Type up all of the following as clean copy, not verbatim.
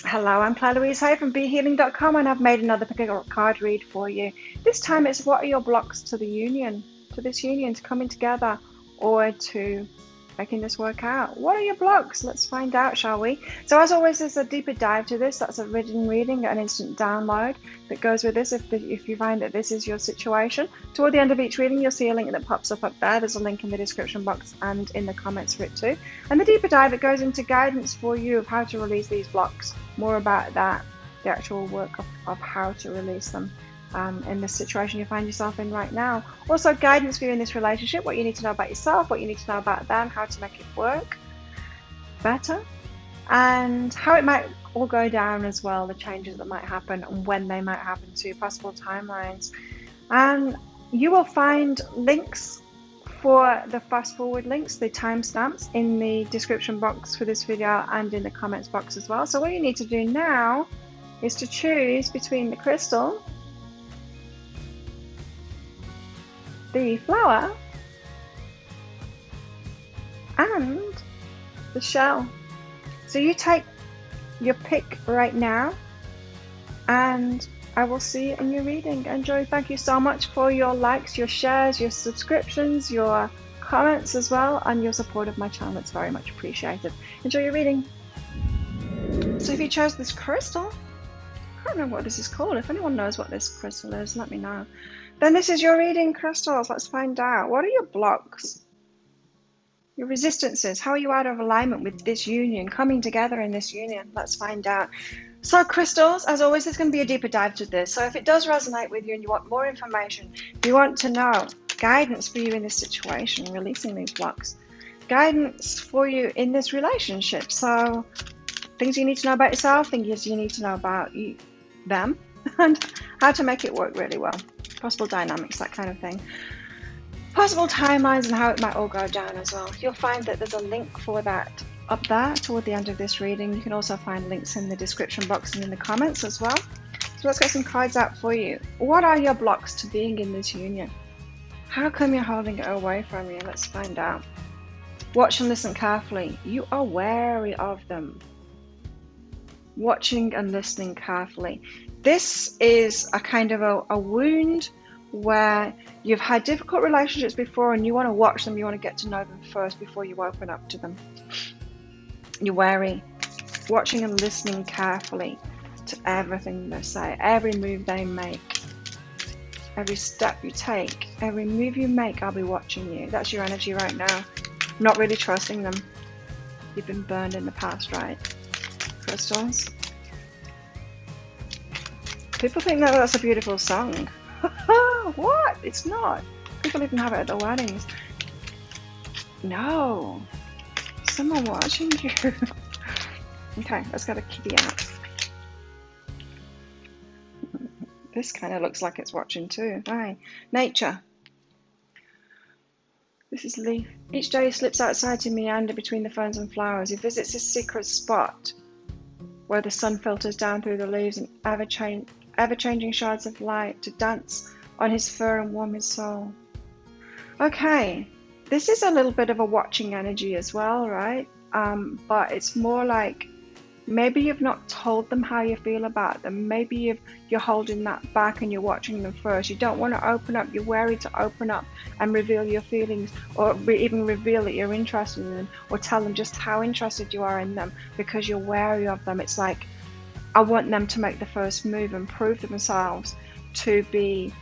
Hello, I'm Claire Louise Hay from BeHealing.com, and I've made another pick a card read for you. This time it's what are your blocks to the union, to this union, to coming together or to making this work out. What are your blocks? Let's find out, shall we? So as always, there's a deeper dive to this. That's a written reading, an instant download that goes with this if you find that this is your situation. Toward the end of each reading, you'll see a link that pops up there. There's a link in the description box and in the comments for it too. And the deeper dive, it goes into guidance for you of how to release these blocks. More about that, the actual work of how to release them. In this situation you find yourself in right now. Also guidance for you in this relationship, what you need to know about yourself, what you need to know about them, how to make it work better, and how it might all go down as well, the changes that might happen and when they might happen too, possible timelines. And you will find links for the fast forward links, the timestamps, in the description box for this video and in the comments box as well. So what you need to do now is to choose between the crystal, the flower, and the shell. So you take your pick right now, and I will see you in your reading. Enjoy. Thank you so much for your likes, your shares, your subscriptions, your comments as well, and your support of my channel. It's very much appreciated. Enjoy your reading. So if you chose this crystal, I can't remember what this is called. If anyone knows what this crystal is, let me know. Then this is your reading, crystals. Let's find out. What are your blocks? Your resistances? How are you out of alignment with this union, coming together in this union? Let's find out. So crystals, as always, there's going to be a deeper dive to this. So if it does resonate with you and you want more information, you want to know guidance for you in this situation, releasing these blocks, guidance for you in this relationship. So things you need to know about yourself, things you need to know about them, and how to make it work really well. Possible dynamics, that kind of thing. Possible timelines and how it might all go down as well. You'll find that there's a link for that up there toward the end of this reading. You can also find links in the description box and in the comments as well. So let's get some cards out for you. What are your blocks to being in this union? How come you're holding it away from you? Let's find out. Watch and listen carefully. You are wary of them. Watching and listening carefully. This is a kind of a wound where you've had difficult relationships before and you want to watch them, you want to get to know them first before you open up to them. You're wary, watching and listening carefully to everything they say, every move they make, every step you take, every move you make. I'll be watching you. That's your energy right now. Not really trusting them. You've been burned in the past, right? Crystals. People think that that's a beautiful song. What? It's not. People even have it at the weddings. No. Someone watching you. Okay, let's get a kitty out. This kind of looks like it's watching too. Right. Nature. This is Leaf. Each day he slips outside to meander between the ferns and flowers. He visits a secret spot where the sun filters down through the leaves and ever-changing shards of light to dance on his fur and warm his soul. Okay, this is a little bit of a watching energy as well, right? But it's more like maybe you've not told them how you feel about them. Maybe you're holding that back and you're watching them first. You don't want to open up. You're wary to open up and reveal your feelings, or even reveal that you're interested in them, or tell them just how interested you are in them because you're wary of them. It's like, I want them to make the first move and prove themselves to be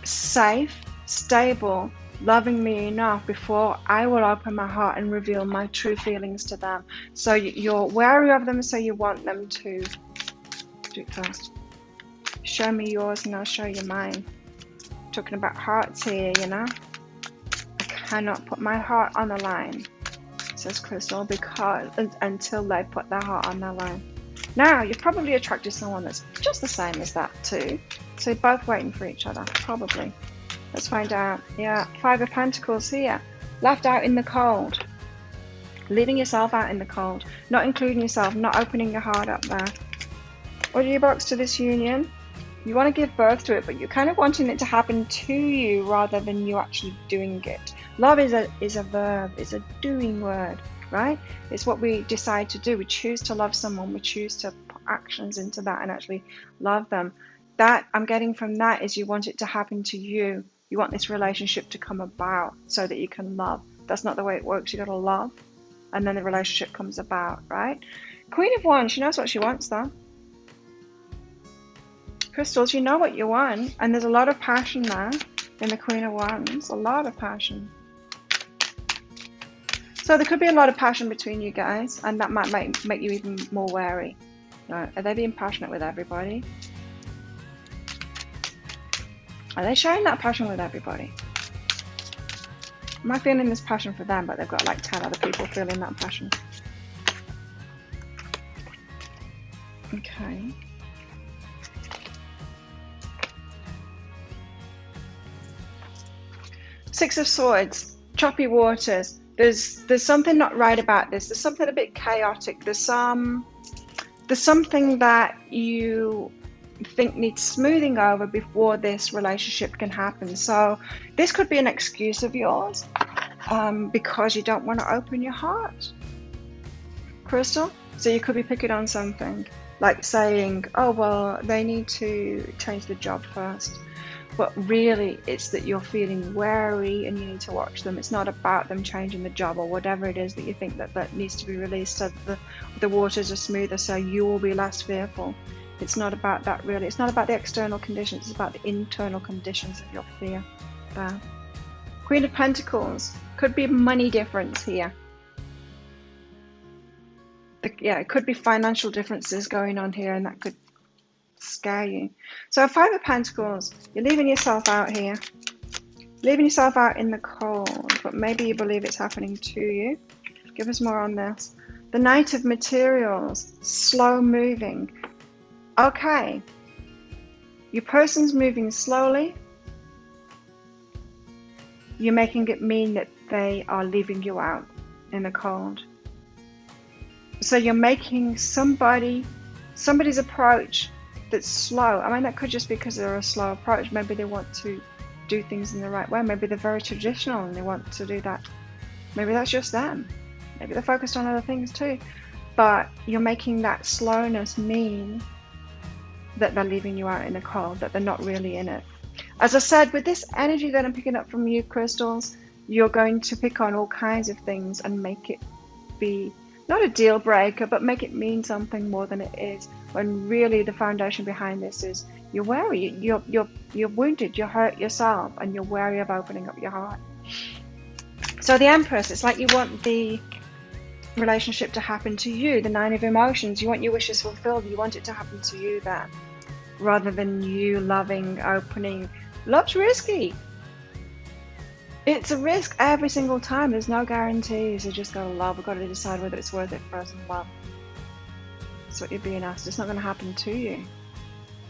safe, stable, loving me enough before I will open my heart and reveal my true feelings to them. So you're wary of them, so you want them to do it first. Show me yours and I'll show you mine. Talking about hearts here, you know. I cannot put my heart on the line, says Crystal, because until they put their heart on their line. Now, you've probably attracted someone that's just the same as that too. So you're both waiting for each other, probably. Let's find out. Yeah, 5 of Pentacles here. Left out in the cold. Leaving yourself out in the cold. Not including yourself, not opening your heart up there. What are your blocks to this union? You want to give birth to it, but you're kind of wanting it to happen to you rather than you actually doing it. Love is a verb, it's a doing word, right? It's what we decide to do. We choose to love someone, we choose to actions into that and actually love them. That I'm getting from that is you want it to happen to you. You want this relationship to come about so that you can love. That's not the way it works. You got to love, and then the relationship comes about, right? Queen of Wands, she knows what she wants though. Crystals, you know what you want, and there's a lot of passion there in the Queen of Wands, a lot of passion. So there could be a lot of passion between you guys, and that might make you even more wary. Are they being passionate with everybody? Are they sharing that passion with everybody? Am I feeling this passion for them, but they've got like 10 other people feeling that passion? Okay. Six of Swords, choppy waters. There's something not right about this. There's something a bit chaotic. There's something that you think needs smoothing over before this relationship can happen. So this could be an excuse of yours because you don't want to open your heart, Crystal. So you could be picking on something like saying, oh well, they need to change the job first. But really, it's that you're feeling wary and you need to watch them. It's not about them changing the job or whatever it is that you think that needs to be released so that the waters are smoother, so you will be less fearful. It's not about that really. It's not about the external conditions. It's about the internal conditions of your fear. There. Queen of Pentacles. Could be money difference here. Yeah, it could be financial differences going on here, and that could scare you. So Five of Pentacles, you're leaving yourself out here, leaving yourself out in the cold, but maybe you believe it's happening to you. Give us more on this. The Knight of Materials, slow moving. Okay, your person's moving slowly. You're making it mean that they are leaving you out in the cold. So you're making somebody's approach that's slow. I mean, that could just be because they're a slow approach. Maybe they want to do things in the right way. Maybe they're very traditional and they want to do that. Maybe that's just them. Maybe they're focused on other things too. But you're making that slowness mean that they're leaving you out in the cold, that they're not really in it. As I said, with this energy that I'm picking up from you, crystals, you're going to pick on all kinds of things and make it be not a deal breaker, but make it mean something more than it is. When really the foundation behind this is you're wary, you're wounded, you're hurt yourself, and you're wary of opening up your heart. So the Empress, it's like you want the relationship to happen to you. The Nine of Emotions, you want your wishes fulfilled. You want it to happen to you there, rather than you loving, opening. Love's risky. It's a risk every single time. There's no guarantees. You just gotta love. We've got to decide whether it's worth it for us to love. That's what you're being asked. It's not going to happen to you.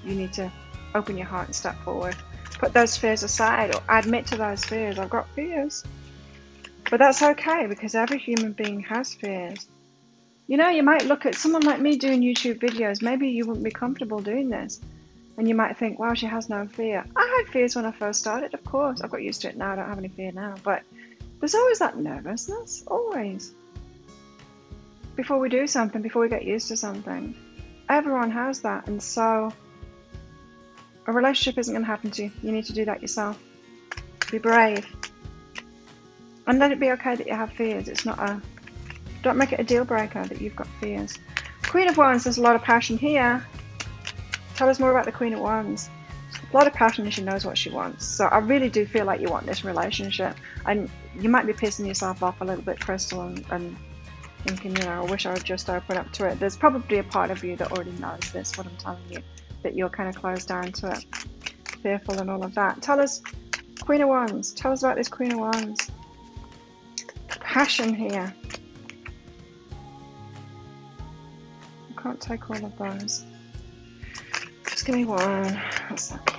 You need to open your heart and step forward. Put those fears aside, or admit to those fears. I've got fears. But that's okay, because every human being has fears. You know, you might look at someone like me doing YouTube videos. Maybe you wouldn't be comfortable doing this. And you might think, wow, she has no fear. I had fears when I first started, of course. I've got used to it now. I don't have any fear now. But there's always that nervousness. Always. Before we do something, before we get used to something. Everyone has that. And so a relationship isn't going to happen to you. You need to do that yourself. Be brave. And let it be okay that you have fears. It's not a... Don't make it a deal breaker that you've got fears. Queen of Wands, there's a lot of passion here. Tell us more about the Queen of Wands. A lot of passion, and she knows what she wants. So I really do feel like you want this relationship. And you might be pissing yourself off a little bit, Crystal, and thinking, you know, I wish I would just open up to it. There's probably a part of you that already knows this, what I'm telling you, that you're kind of closed down to it, fearful and all of that. Tell us, Queen of Wands, tell us about this Queen of Wands. Passion here. I can't take all of those. Just give me one. What's that?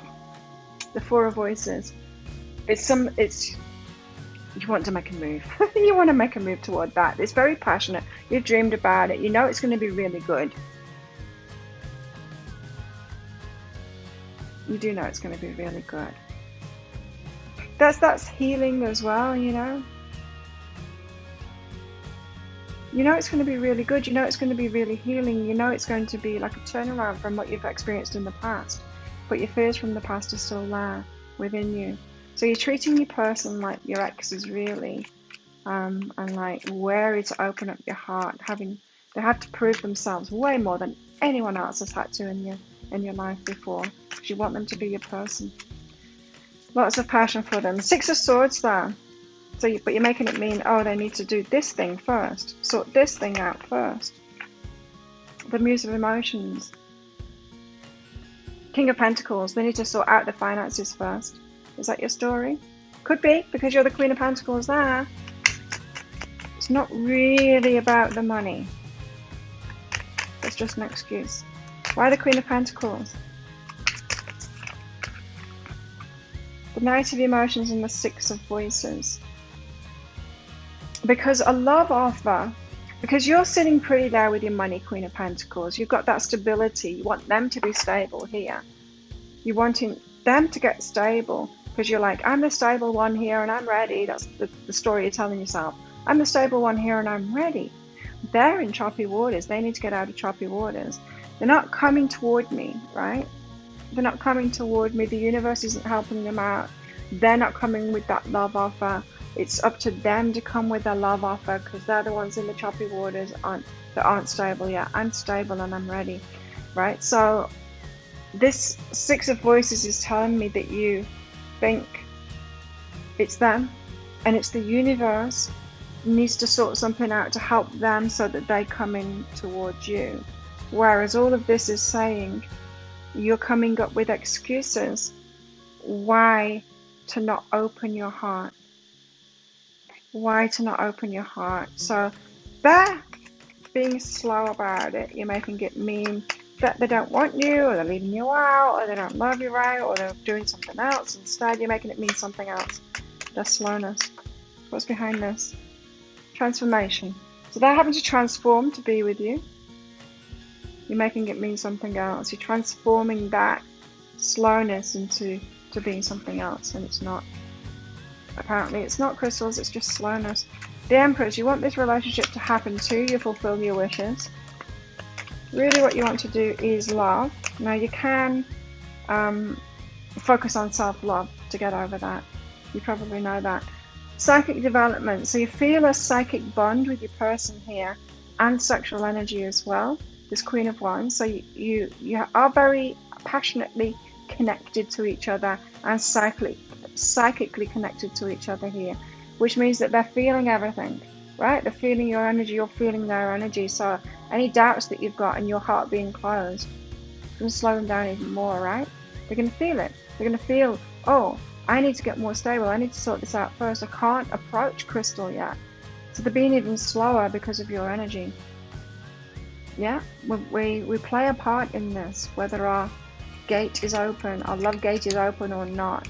The Four of Voices. It's you want to make a move. You want to make a move toward that. It's very passionate. You've dreamed about it. You know it's going to be really good. You do know it's going to be really good. That's healing as well, you know. You know it's going to be really good. You know it's going to be really healing. You know it's going to be like a turnaround from what you've experienced in the past. But your fears from the past are still there within you. So you're treating your person like your ex is really, and like wary to open up your heart. They have to prove themselves way more than anyone else has had to in your life before. Because you want them to be your person. Lots of passion for them. Six of Swords there. So, but you're making it mean, oh, they need to do this thing first. Sort this thing out first. The Muse of Emotions. King of Pentacles. They need to sort out the finances first. Is that your story? Could be, because you're the Queen of Pentacles there. It's not really about the money. It's just an excuse. Why the Queen of Pentacles? The Knight of Emotions and the Six of Voices. Because a love offer, because you're sitting pretty there with your money, Queen of Pentacles. You've got that stability. You want them to be stable here. You're wanting them to get stable because you're like, I'm the stable one here and I'm ready. That's the story you're telling yourself. I'm the stable one here and I'm ready. They're in choppy waters. They need to get out of choppy waters. They're not coming toward me, right? They're not coming toward me. The universe isn't helping them out. They're not coming with that love offer. It's up to them to come with their love offer because they're the ones in the choppy waters that aren't stable yet. I'm stable and I'm ready, right? So this Six of Voices is telling me that you think it's them and it's the universe needs to sort something out to help them so that they come in towards you. Whereas all of this is saying you're coming up with excuses why to not open your heart. Why to not open your heart? So they're being slow about it. You're making it mean that they don't want you, or they're leaving you out, or they don't love you right, or they're doing something else instead. You're making it mean something else. Their slowness. What's behind this? Transformation. So they're having to transform to be with you. You're making it mean something else. You're transforming that slowness into being something else, and it's not. Apparently it's not, crystals, it's just slowness. The Empress, you want this relationship to happen to you, fulfill your wishes. Really what you want to do is love. Now you can focus on self-love to get over that. You probably know that. Psychic development, so you feel a psychic bond with your person here and sexual energy as well. This Queen of Wands, so you are very passionately connected to each other and psychically connected to each other here, which means that they're feeling everything, right? They're feeling your energy, you're feeling their energy. So any doubts that you've got and your heart being closed, it's going to slow them down even more, right? They're going to feel it. They're going to feel, oh, I need to get more stable. I need to sort this out first. I can't approach crystal yet. So they're being even slower because of your energy. Yeah, we play a part in this, whether our gate is open, our love gate is open or not.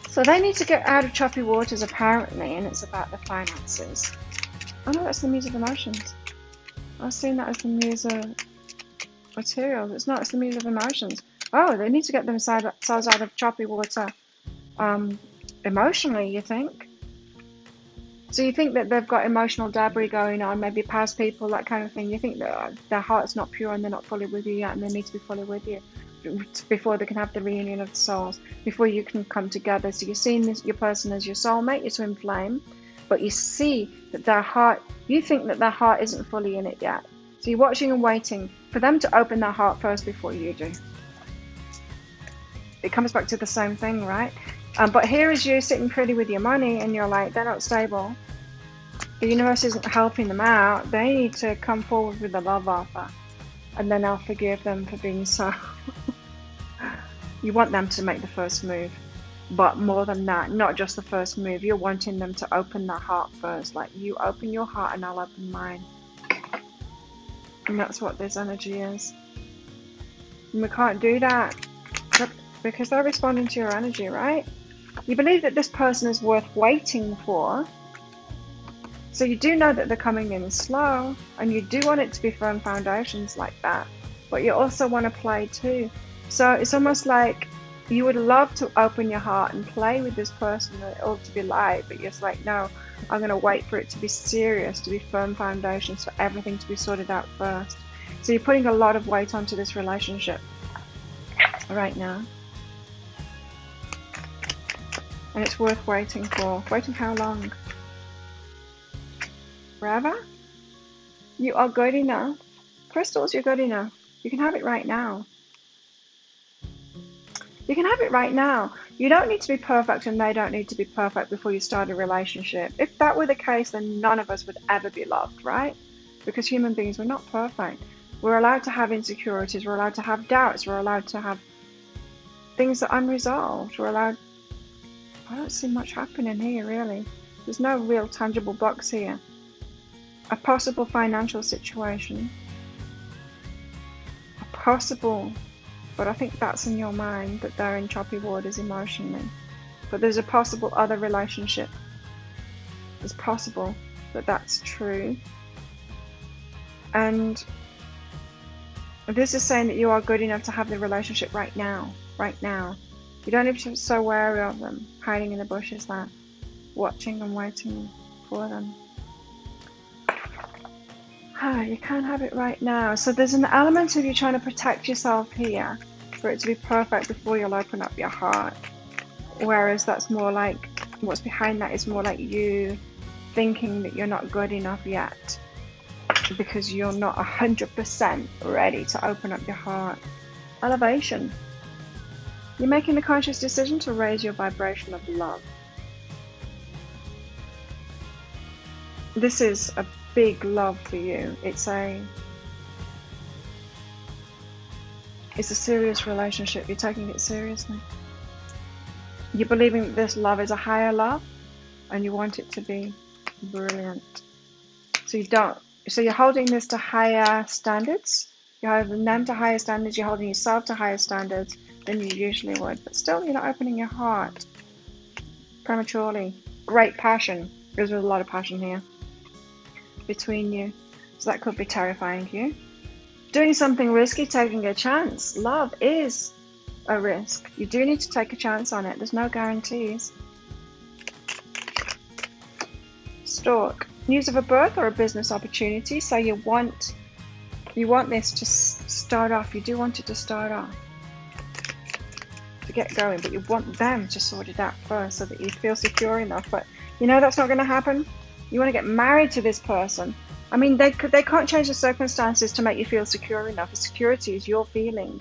So they need to get out of choppy waters apparently, and it's about the finances. Oh no, that's the Muse of Emotions. I was seeing that as the Muse of Materials. It's not, it's the Muse of Emotions. Oh, they need to get themselves out of choppy water emotionally, you think? So you think that they've got emotional debris going on, maybe past people, that kind of thing. You think that their heart's not pure and they're not fully with you yet, and they need to be fully with you before they can have the reunion of the souls, before you can come together. So you're seeing your person as your soulmate, your twin flame, but you see that their heart, you think that their heart isn't fully in it yet. So you're watching and waiting for them to open their heart first before you do. It comes back to the same thing, right? But here is you sitting pretty with your money and you're like, they're not stable. The universe isn't helping them out. They need to come forward with a love offer, and then I'll forgive them for being so. You want them to make the first move, but more than that, not just the first move. You're wanting them to open their heart first. Like, you open your heart and I'll open mine. And that's what this energy is. And we can't do that because they're responding to your energy, right? You believe that this person is worth waiting for. So you do know that they're coming in slow, and you do want it to be firm foundations like that, but you also want to play too. So it's almost like You would love to open your heart and play with this person or to be light, but you're just like, no, I'm going to wait for it to be serious, to be firm foundations, for everything to be sorted out first. So you're putting a lot of weight onto this relationship right now. And it's worth waiting for. Waiting how long? Forever? You are good enough. Crystals, you're good enough. You can have it right now. You can have it right now. You don't need to be perfect and they don't need to be perfect before you start a relationship. If that were the case, then none of us would ever be loved, right? Because human beings, we're not perfect. We're allowed to have insecurities. We're allowed to have doubts. We're allowed to have things that are unresolved. We're allowed... I don't see much happening here, really. There's no real tangible box here. A possible financial situation. A possible... But I think that's in your mind, that they're in choppy waters emotionally. But there's a possible other relationship. It's possible that that's true. And this is saying that you are good enough to have the relationship right now. Right now. You don't need to be so wary of them, hiding in the bushes there, watching and waiting for them. You can't have it right now. So there's an element of you trying to protect yourself here for it to be perfect before you'll open up your heart. Whereas that's more like, what's behind that is more like you thinking that you're not good enough yet because you're not 100% ready to open up your heart. Elevation. You're making the conscious decision to raise your vibration of love. This is a big love for you. It's a serious relationship. You're taking it seriously. You're believing that this love is a higher love and you want it to be brilliant. So you're holding this to higher standards. You're holding them to higher standards. You're holding yourself to higher standards than you usually would. But still, you're not opening your heart prematurely. Great passion. There's a lot of passion here between you. So that could be terrifying you. Doing something risky, taking a chance. Love is a risk. You do need to take a chance on it. There's no guarantees. Stork. News of a birth or a business opportunity. So you want this to start off. You do want it to start off, to get going, but you want them to sort it out first so that you feel secure enough. But you know that's not going to happen. You want to get married to this person. I mean, they can't change the circumstances to make you feel secure enough. The security is your feeling.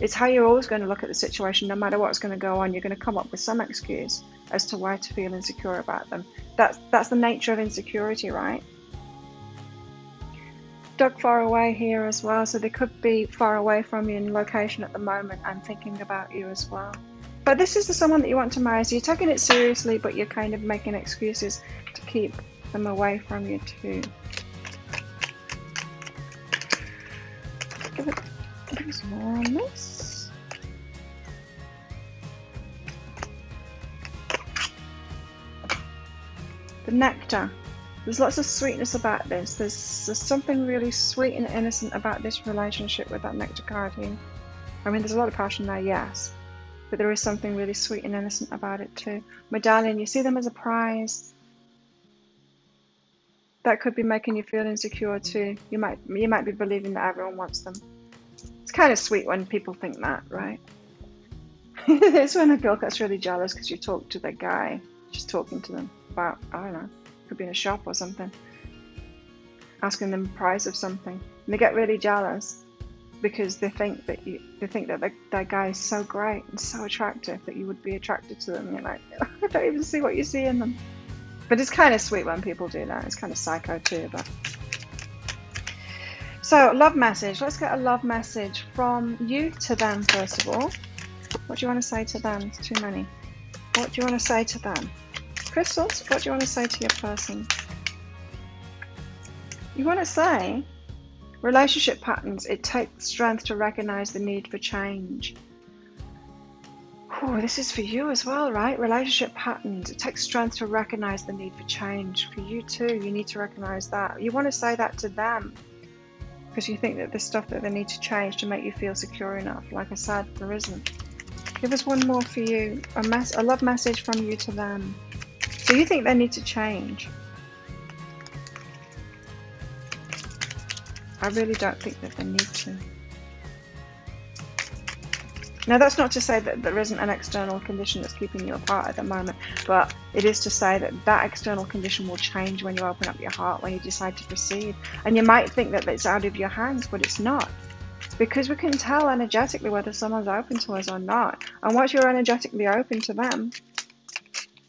It's how you're always going to look at the situation. No matter what's going to go on, you're going to come up with some excuse as to why to feel insecure about them. That's the nature of insecurity, right? Dug far away here as well, so they could be far away from you in location at the moment and thinking about you as well. But this is the someone that you want to marry, so you're taking it seriously, but you're kind of making excuses to keep them away from you too. Give us more on this. The nectar. There's lots of sweetness about this. There's something really sweet and innocent about this relationship with that nectar card here. I mean, there's a lot of passion there, yes. But there is something really sweet and innocent about it too. Medallion, you see them as a prize. That could be making you feel insecure too. You might be believing that everyone wants them. It's kind of sweet when people think that, right? It's when a girl gets really jealous because you talk to the guy, just talking to them about, I don't know, could be in a shop or something, asking them the price of something, and they get really jealous because they think that that guy is so great and so attractive that you would be attracted to them. And you're like, I don't even see what you see in them. But it's kind of sweet when people do that. It's kind of psycho too. But so, love message. Let's get a love message from you to them first of all. What do you want to say to them? It's too many. What do you want to say to them? Crystals, what do you want to say to your person? You want to say, relationship patterns, it takes strength to recognize the need for change. Oh, this is for you as well, right? Relationship patterns, it takes strength to recognize the need for change. For you too, you need to recognize that. You want to say that to them because you think that there's stuff that they need to change to make you feel secure enough. Like I said, there isn't. Give us one more for you. A love message from you to them. So you think they need to change. I really don't think that they need to. Now, that's not to say that there isn't an external condition that's keeping you apart at the moment, but it is to say that that external condition will change when you open up your heart, when you decide to proceed. And you might think that it's out of your hands, but it's not. Because we can tell energetically whether someone's open to us or not. And once you're energetically open to them,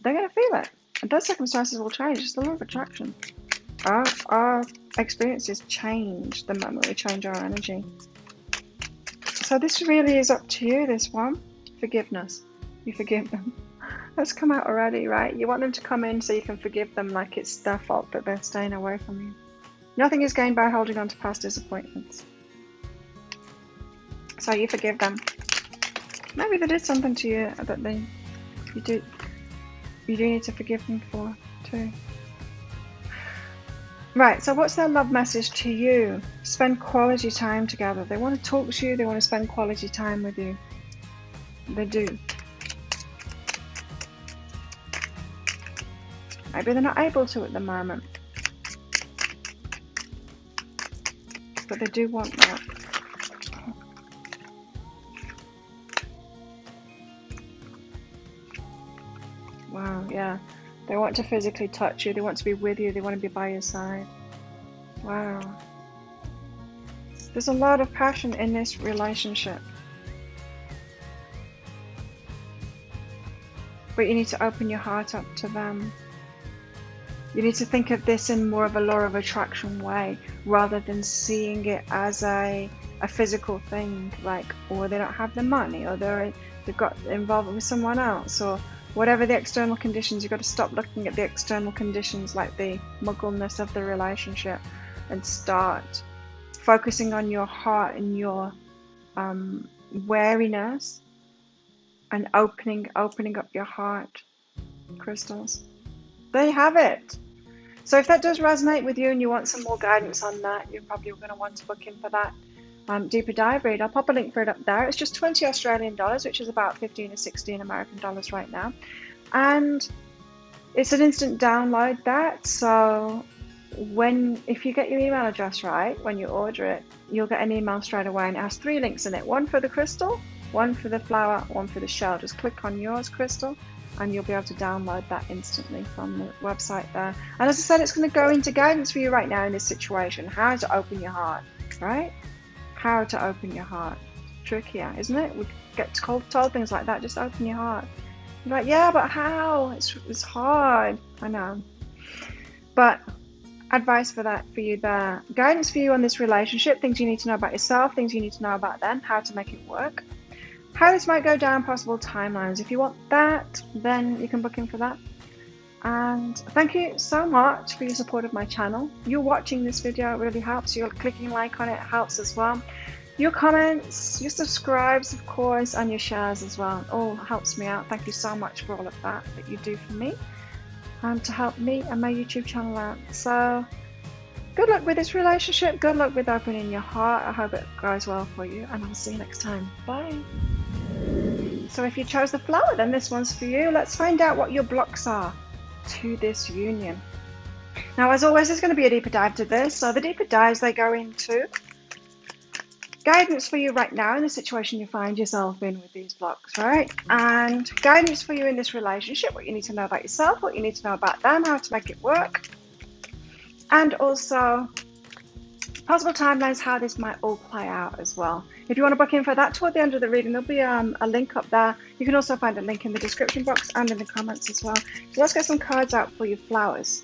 they're going to feel it. And those circumstances will change. It's the law of attraction. Our experiences change the moment we change our energy. So this really is up to you, this one. Forgiveness. You forgive them. That's come out already, right? You want them to come in so you can forgive them like it's their fault that they're staying away from you. Nothing is gained by holding on to past disappointments. So you forgive them. Maybe they did something to you that you do need to forgive them for too. Right, so what's their love message to you? Spend quality time together. They want to talk to you, they want to spend quality time with you. They do. Maybe they're not able to at the moment. But they do want that. Wow, yeah. They want to physically touch you. They want to be with you. They want to be by your side. Wow. There's a lot of passion in this relationship. But you need to open your heart up to them. You need to think of this in more of a law of attraction way, rather than seeing it as a physical thing, like, or they don't have the money, or they've got involved with someone else, or whatever the external conditions. You've got to stop looking at the external conditions like the muggleness of the relationship and start focusing on your heart and your wariness and opening up your heart, crystals. There you have it. So if that does resonate with you and you want some more guidance on that, you're probably going to want to book in for that deeper dive read. I'll pop a link for it up there. It's just 20 Australian dollars, which is about 15 or 16 American dollars right now. And it's an instant download, that. So if you get your email address right, when you order it, you'll get an email straight away, and it has 3 links in it. One for the crystal, one for the flower, one for the shell. Just click on yours, crystal, and you'll be able to download that instantly from the website there. And as I said, it's going to go into guidance for you right now in this situation. How to open your heart, right? How to open your heart. Trickier, isn't it? We get told things like that. Just open your heart. You're like, yeah, but how? It's hard. I know. But advice for you there. Guidance for you on this relationship. Things you need to know about yourself. Things you need to know about them. How to make it work. How this might go down. Possible timelines. If you want that, then you can book in for that. And thank you so much for your support of my channel. You watching this video really helps. You're clicking like on it helps as well. Your comments, your subscribes, of course, and your shares as well. All helps me out. Thank you so much for all of that you do for me and to help me and my YouTube channel out. So good luck with this relationship. Good luck with opening your heart. I hope it goes well for you, and I'll see you next time. Bye. So if you chose the flower, then this one's for you. Let's find out what your blocks are to this union. Now, as always, there's going to be a deeper dive to this. So the deeper dives, they go into guidance for you right now in the situation you find yourself in with these blocks, right? And guidance for you in this relationship, what you need to know about yourself, what you need to know about them, how to make it work, and also possible timelines, how this might all play out as well. If you want to book in for that toward the end of the reading, there'll be a link up there. You can also find a link in the description box and in the comments as well. So let's get some cards out for your flowers.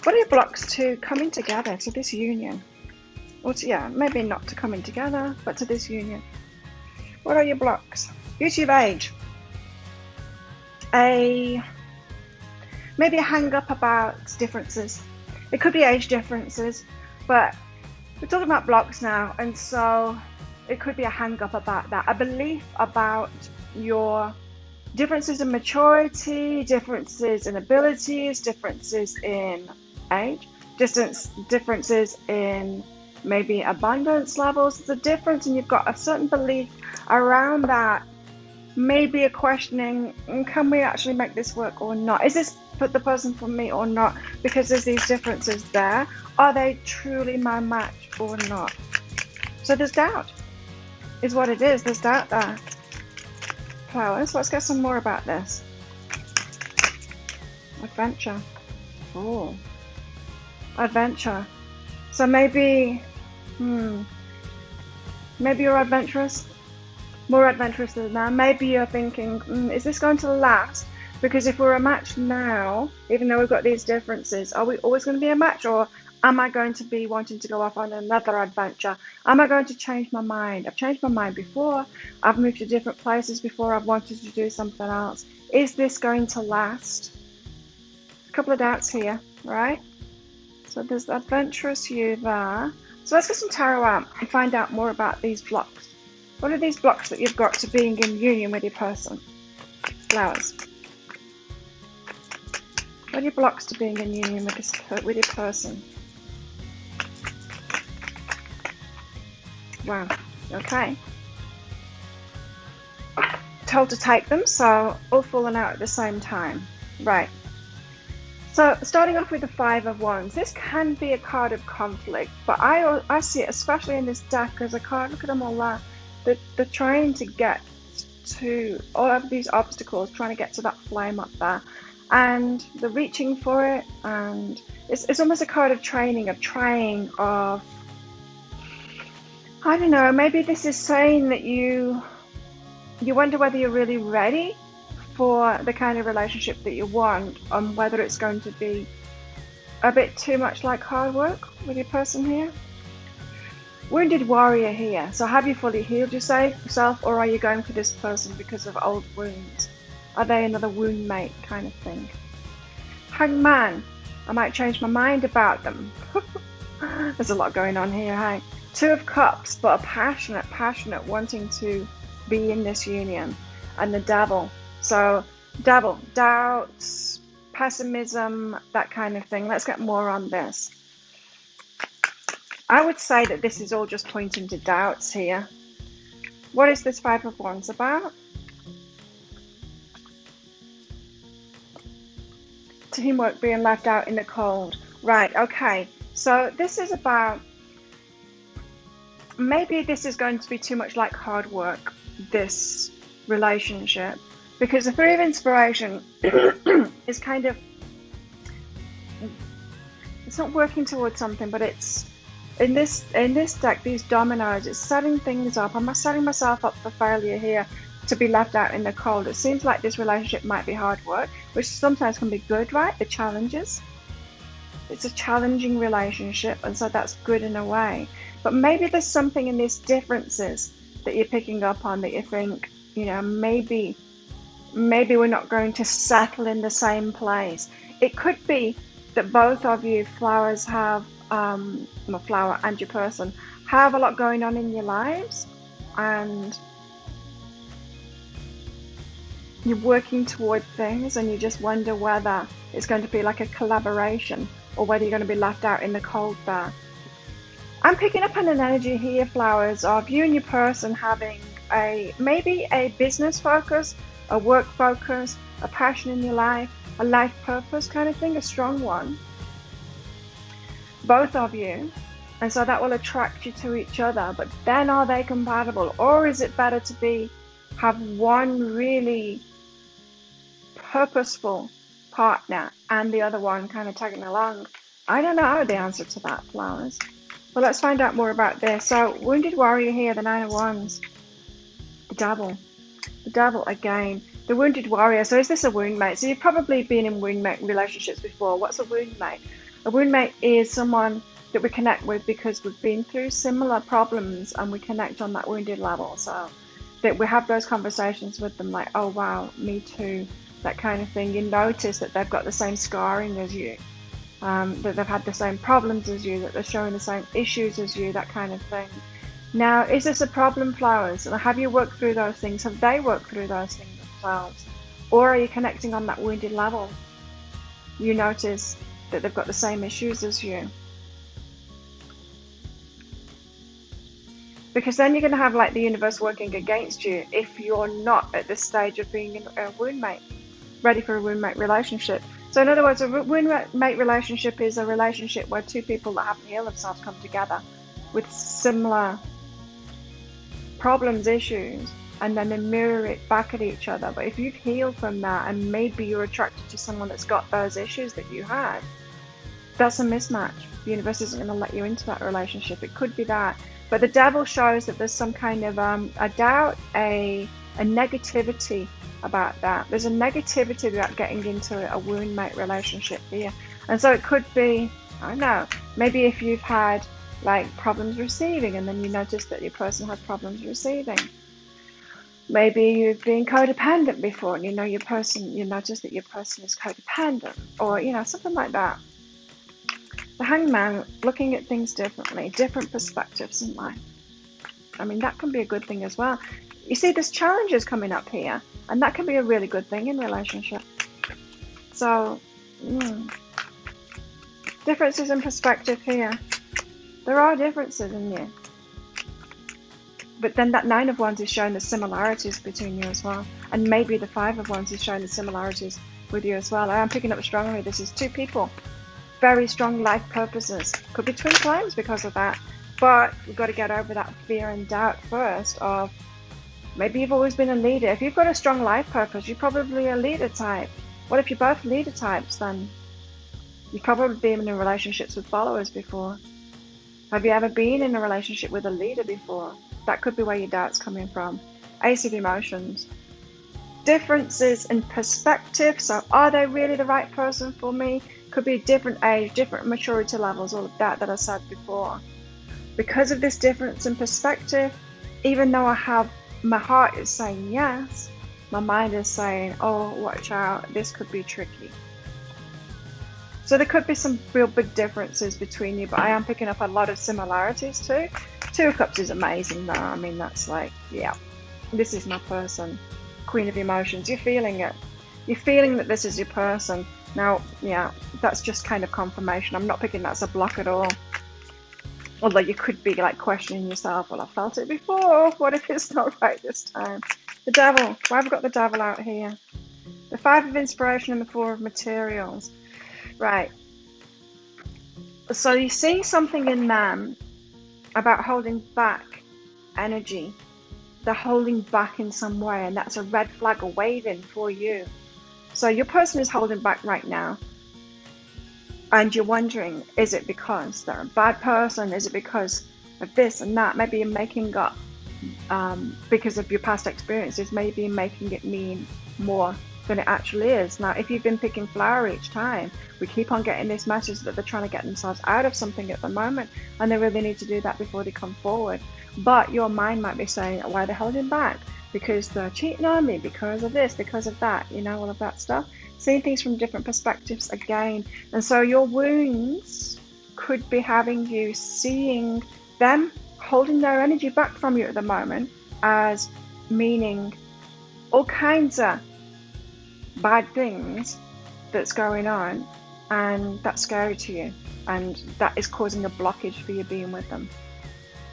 What are your blocks to coming together, to this union? Or to, maybe not to coming together, but to this union. What are your blocks? Beauty of age. Maybe a hang up about differences. It could be age differences, but we're talking about blocks now, and so it could be a hang up about that. A belief about your differences in maturity, differences in abilities, differences in age, differences in maybe abundance levels. There's a difference, and you've got a certain belief around that maybe a questioning, can we actually make this work or not? Is this the person for me or not? Because there's these differences there. Are they truly my match or not? So there's doubt, is what it is. There's doubt there. Flowers, let's get some more about this. Adventure. Oh, adventure. So maybe you're adventurous, more adventurous than that. Maybe you're thinking, is this going to last? Because if we're a match now, even though we've got these differences, are we always going to be a match, or am I going to be wanting to go off on another adventure? Am I going to change my mind? I've changed my mind before. I've moved to different places before. I've wanted to do something else. Is this going to last? A couple of doubts here, right? So there's the adventurous you there. So let's get some tarot out and find out more about these blocks. What are these blocks that you've got to being in union with your person? Flowers. What are your blocks to being in union with your person? Wow. Okay. Told to take them, so all falling out at the same time. Right. So starting off with the Five of Wands, this can be a card of conflict, but I see it, especially in this deck, as a card. Look at them all there. They're trying to get to all of these obstacles, trying to get to that flame up there, and they're reaching for it. And it's almost a card of training, of trying, of, I don't know. Maybe this is saying that you wonder whether you're really ready for the kind of relationship that you want, and whether it's going to be a bit too much like hard work with your person here. Wounded warrior here. So have you fully healed yourself, or are you going for this person because of old wounds? Are they another wound mate kind of thing? Hanged man. I might change my mind about them. There's a lot going on here, hey? Two of Cups, but a passionate wanting to be in this union. And the Devil. So, Devil, doubts, pessimism, that kind of thing. Let's get more on this. I would say that this is all just pointing to doubts here. What is this Five of Wands about? Teamwork, being left out in the cold. Right, okay. So this is about, maybe this is going to be too much like hard work, this relationship. Because the Three of Inspiration is kind of, it's not working towards something, but it's, in this deck, these dominoes, it's setting things up. I'm setting myself up for failure here, to be left out in the cold. It seems like this relationship might be hard work, which sometimes can be good, right? The challenges. It's a challenging relationship, and so that's good in a way. But maybe there's something in these differences that you're picking up on, that you think, maybe we're not going to settle in the same place. It could be that both of you, Flowers, have, Flower and your person, have a lot going on in your lives, and you're working toward things, and you just wonder whether it's going to be like a collaboration, or whether you're going to be left out in the cold there. I'm picking up on an energy here, Flowers, of you and your person having maybe a business focus, a work focus, a passion in your life, a life purpose kind of thing, a strong one. Both of you. And so that will attract you to each other. But then, are they compatible? Or is it better to have one really purposeful partner and the other one kind of tagging along? I don't know the answer to that, Flowers. Well, let's find out more about this. So, Wounded Warrior here, the Nine of Wands. The Devil. The Devil again. The Wounded Warrior. So is this a wound mate? So you've probably been in wound mate relationships before. What's a wound mate? A wound mate is someone that we connect with because we've been through similar problems, and we connect on that wounded level. So that we have those conversations with them, like, oh wow, me too, that kind of thing. You notice that they've got the same scarring as you, that they've had the same problems as you, that they're showing the same issues as you, that kind of thing. Now, is this a problem, Flowers? Have you worked through those things? Have they worked through those things themselves? Or are you connecting on that wounded level? You notice that they've got the same issues as you. Because then you're going to have like the universe working against you if you're not at this stage of being a wound mate, ready for a wound mate relationship. So in other words, a wound mate relationship is a relationship where two people that haven't healed themselves come together with similar problems, issues, and then they mirror it back at each other. But if you've healed from that and maybe you're attracted to someone that's got those issues that you had, that's a mismatch. The universe isn't going to let you into that relationship. It could be that. But the devil shows that there's some kind of a doubt, a negativity about that. There's a negativity about getting into a wound mate relationship here. And so it could be, I don't know, maybe if you've had like problems receiving and then you notice that your person has problems receiving. Maybe you've been codependent before and you notice that your person is codependent, or something like that. The Hangman, looking at things differently, different perspectives in life. I mean, that can be a good thing as well. You see, there's challenges coming up here, and that can be a really good thing in relationship. So, differences in perspective here. There are differences in you. But then that 9 of Wands is showing the similarities between you as well. And maybe the 5 of Wands is showing the similarities with you as well. I am picking up strongly. This is two people. Very strong life purposes. Could be twin flames because of that. But we've got to get over that fear and doubt first of maybe you've always been a leader. If you've got a strong life purpose, you're probably a leader type. What if you're both leader types then? You've probably been in relationships with followers before. Have you ever been in a relationship with a leader before? That could be where your doubt's coming from. Ace of Emotions. Differences in perspective. So are they really the right person for me? Could be different age, different maturity levels, all of that I said before. Because of this difference in perspective, even though my heart is saying yes, my mind is saying, oh, watch out, this could be tricky. So there could be some real big differences between you, but I am picking up a lot of similarities too. 2 of Cups is amazing though. I mean, that's like, yeah, this is my person. Queen of Emotions. You're feeling it. You're feeling that this is your person. Now, yeah, that's just kind of confirmation. I'm not picking that as a block at all. Although you could be like questioning yourself, well, I felt it before. What if it's not right this time? The Devil. Why have we got the Devil out here? The 5 of Inspiration and the 4 of Materials. Right. So you see something in them about holding back energy. They're holding back in some way, and that's a red flag waving for you. So your person is holding back right now. And you're wondering, is it because they're a bad person? Is it because of this and that? Maybe you're making up, because of your past experiences, maybe you're making it mean more than it actually is. Now, if you've been picking flower each time, we keep on getting this message that they're trying to get themselves out of something at the moment, and they really need to do that before they come forward. But your mind might be saying, why are they holding back? Because they're cheating on me, because of this, because of that, all of that stuff. Seeing things from different perspectives again. And so your wounds could be having you seeing them holding their energy back from you at the moment as meaning all kinds of bad things that's going on, and that's scary to you, and that is causing a blockage for you being with them.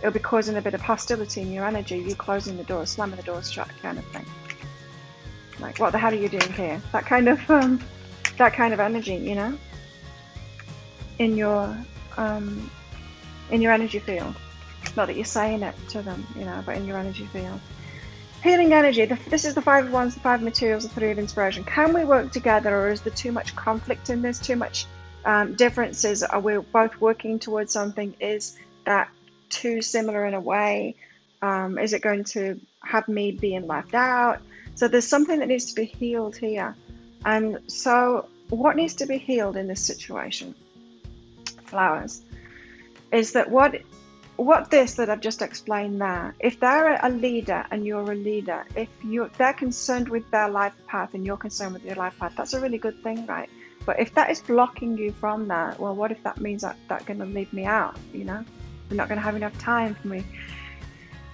It'll be causing a bit of hostility in your energy, you closing the doors, slamming the doors shut kind of thing. Like, what the hell are you doing here? That kind of energy, in your energy field. Not that you're saying it to them, but in your energy field. Healing energy. This is the 5 of Wands, the 5 of Materials, the 3 of Inspiration. Can we work together, or is there too much conflict in this? Too much differences? Are we both working towards something? Is that too similar in a way? Is it going to have me being left out? So there's something that needs to be healed here. And so what needs to be healed in this situation, flowers, is that what this that I've just explained there, if they're a leader and you're a leader, if they're concerned with their life path and you're concerned with your life path, that's a really good thing, right? But if that is blocking you from that, well, what if that means that they're going to leave me out, They're not going to have enough time for me.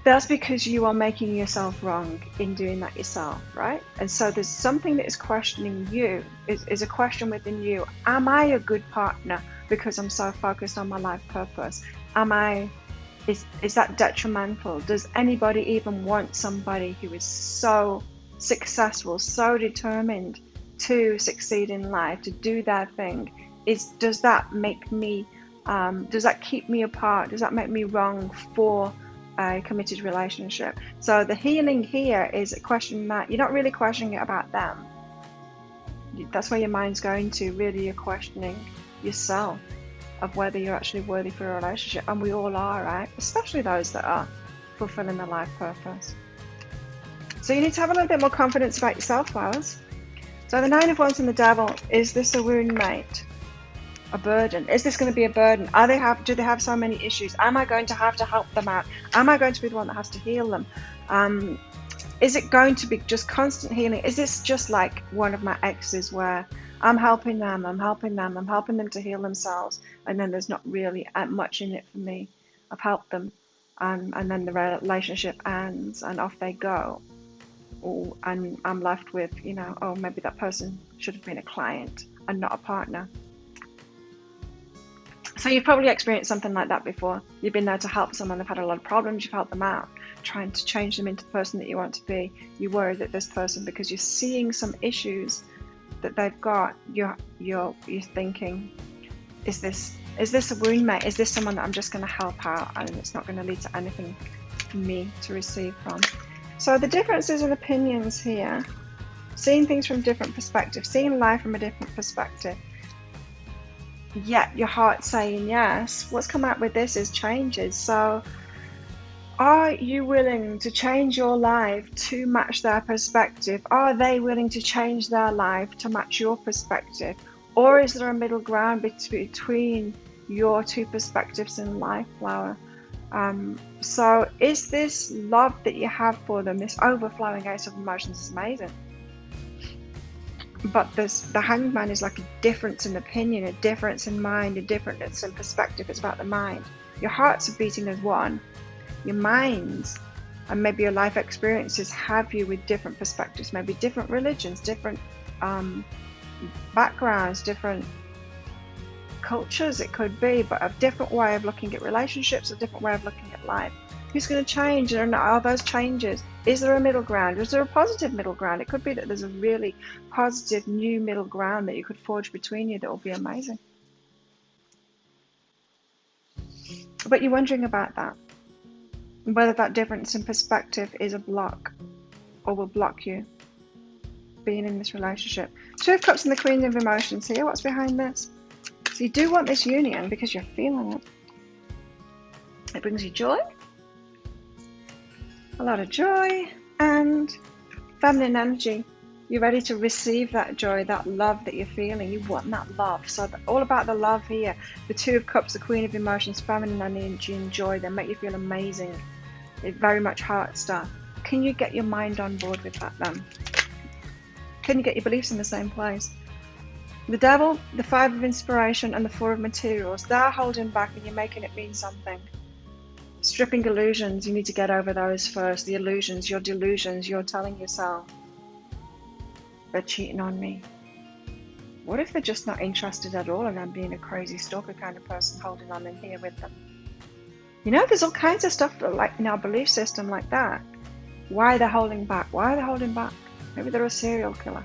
That's because you are making yourself wrong in doing that yourself, right? And so there's something that is questioning you, is a question within you. Am I a good partner because I'm so focused on my life purpose? Am I Is that detrimental? Does anybody even want somebody who is so successful, so determined to succeed in life, to do their thing? Does that make me, does that keep me apart? Does that make me wrong for a committed relationship? So the healing here is a question that you're not really questioning it about them. That's where your mind's going to. Really, you're questioning yourself of whether you're actually worthy for a relationship, and we all are, right? Especially those that are fulfilling their life purpose. So you need to have a little bit more confidence about yourself, flowers. So the Nine of Wands and the Devil, is this a wound mate? A burden? Is this going to be a burden? Do they have so many issues? Am I going to have to help them out? Am I going to be the one that has to heal them? Is it going to be just constant healing? Is this just like one of my exes where I'm helping them to heal themselves, and then there's not really much in it for me? I've helped them, and then the relationship ends and off they go. And I'm left with, oh, maybe that person should have been a client and not a partner. So you've probably experienced something like that before. You've been there to help someone, they've had a lot of problems, you've helped them out, trying to change them into the person that you want to be. You worry that this person, because you're seeing some issues that they've got, you're thinking, is this a wound mate? Is this someone that I'm just going to help out and it's not going to lead to anything for me to receive from? So the differences in opinions here, seeing things from different perspectives, seeing life from a different perspective, yet your heart saying yes. What's come out with this is changes. So are you willing to change your life to match their perspective? Are they willing to change their life to match your perspective? Or is there a middle ground between your two perspectives in life, flower? So is this love that you have for them, this overflowing ace of emotions, is amazing. But the Hangman is like a difference in opinion, a difference in mind, a difference in perspective. It's about the mind. Your hearts are beating as one. Your minds and maybe your life experiences have you with different perspectives, maybe different religions, different backgrounds, different cultures it could be, but a different way of looking at relationships, a different way of looking at life. Who's going to change? And are those changes? Is there a middle ground? Is there a positive middle ground? It could be that there's a really positive new middle ground that you could forge between you that will be amazing. But you're wondering about that, whether that difference in perspective is a block or will block you being in this relationship. Two of Cups and the Queen of Emotions here. What's behind this? So you do want this union because you're feeling it. It brings you joy. A lot of joy and feminine energy. You're ready to receive that joy, that love that you're feeling. You want that love. So all about the love here. The Two of Cups, the Queen of Emotions, feminine energy and joy. They make you feel amazing. It's very much heart stuff. Can you get your mind on board with that then? Can you get your beliefs in the same place? The Devil, the Five of Inspiration and the Four of Materials, they're holding back and you're making it mean something. Stripping illusions, you need to get over those first. The illusions, your delusions, you're telling yourself, they're cheating on me. What if they're just not interested at all and I'm being a crazy stalker kind of person holding on in here with them? There's all kinds of stuff like in our belief system like that. Why they're holding back? Why are they holding back? Maybe they're a serial killer.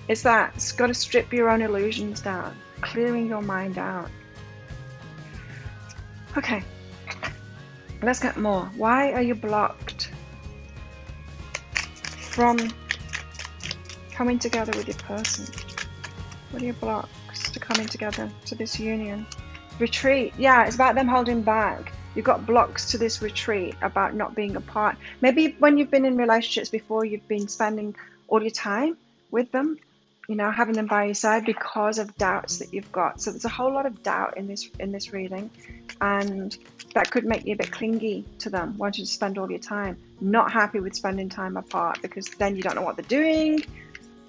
It's that. It's got to strip your own illusions down, clearing your mind out. Okay, let's get more. Why are you blocked from coming together with your person? What are your blocks to coming together to this union? Retreat. Yeah, it's about them holding back. You've got blocks to this retreat about not being apart. Maybe when you've been in relationships before, you've been spending all your time with them, having them by your side because of doubts that you've got. So there's a whole lot of doubt in this reading, and that could make you a bit clingy to them, wanting to spend all your time, not happy with spending time apart because then you don't know what they're doing.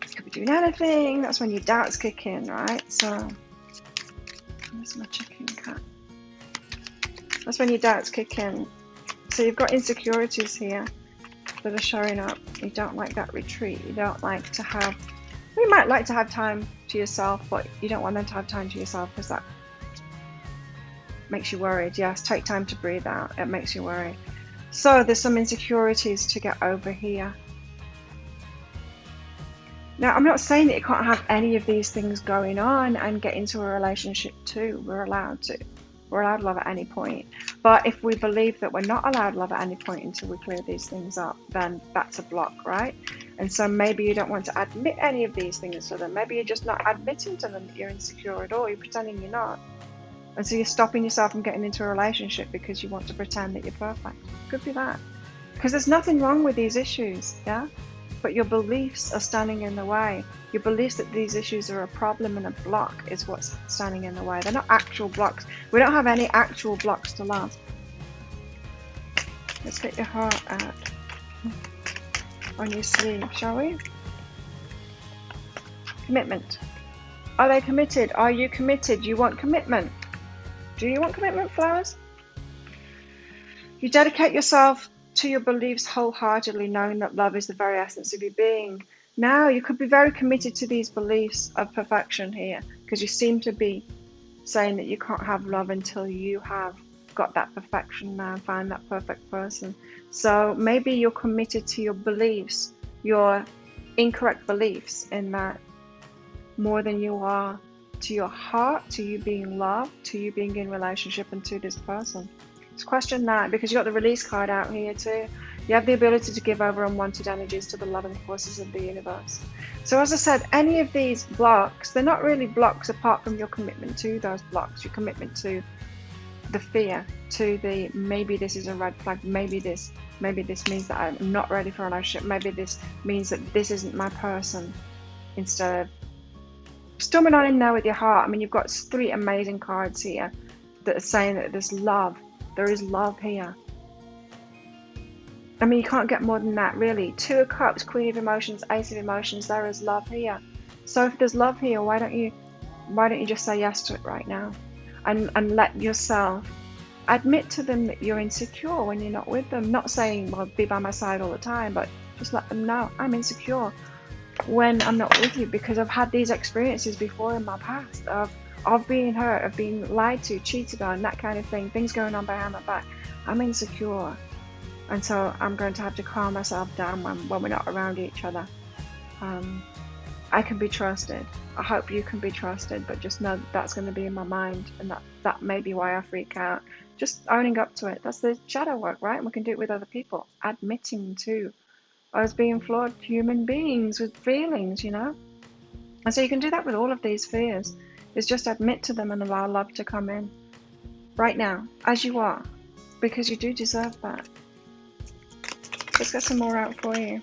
They could be doing anything. That's when your doubts kick in, right? So where's my chicken cat? That's when your doubts kick in. So you've got insecurities here that are showing up. You don't like that retreat. You don't like to have, you might like to have time to yourself, but you don't want them to have time to yourself because that Makes you worried. Yes, take time to breathe out. It makes you worried. So there's some insecurities to get over here. Now, I'm not saying that you can't have any of these things going on and get into a relationship too. We're allowed to. We're allowed love at any point. But if we believe that we're not allowed love at any point until we clear these things up, then that's a block, right? And so maybe you don't want to admit any of these things to them. Maybe you're just not admitting to them that you're insecure at all. You're pretending you're not. And so you're stopping yourself from getting into a relationship because you want to pretend that you're perfect. Could be that. Because there's nothing wrong with these issues, yeah? But your beliefs are standing in the way. Your beliefs that these issues are a problem and a block is what's standing in the way. They're not actual blocks. We don't have any actual blocks to love. Let's get your heart out on your sleeve, shall we? Commitment. Are they committed? Are you committed? You want commitment? Do you want commitment, flowers? You dedicate yourself to your beliefs wholeheartedly, knowing that love is the very essence of your being. Now, you could be very committed to these beliefs of perfection here, because you seem to be saying that you can't have love until you have got that perfection now, find that perfect person. So maybe you're committed to your beliefs, your incorrect beliefs in that, more than you are to your heart, to you being loved, to you being in relationship, and to this person. Let's question that, because you got the release card out here too. You have the ability to give over unwanted energies to the loving forces of the universe. So as I said, any of these blocks, they're not really blocks apart from your commitment to those blocks, your commitment to the fear, to the maybe this is a red flag, maybe this means that I'm not ready for a relationship, maybe this means that this isn't my person, instead of storming on in there with your heart. I mean, you've got 3 amazing cards here that are saying that there's love. There is love here. I mean, you can't get more than that, really. 2 of Cups, Queen of Emotions, Ace of Emotions. There is love here. So if there's love here, why don't you just say yes to it right now, and let yourself admit to them that you're insecure when you're not with them. Not saying, well, be by my side all the time, but just let them know I'm insecure when I'm not with you, because I've had these experiences before in my past of being hurt, of being lied to, cheated on, that kind of thing, things going on behind my back. I'm insecure, and so I'm going to have to calm myself down when we're not around each other. I can be trusted. I hope you can be trusted, but just know that's going to be in my mind, and that may be why I freak out. Just owning up to it. That's the shadow work, right? And we can do it with other people. Admitting to us being flawed human beings with feelings, you know? And so you can do that with all of these fears, is just admit to them and allow love to come in right now, as you are, because you do deserve that. Let's get some more out for you.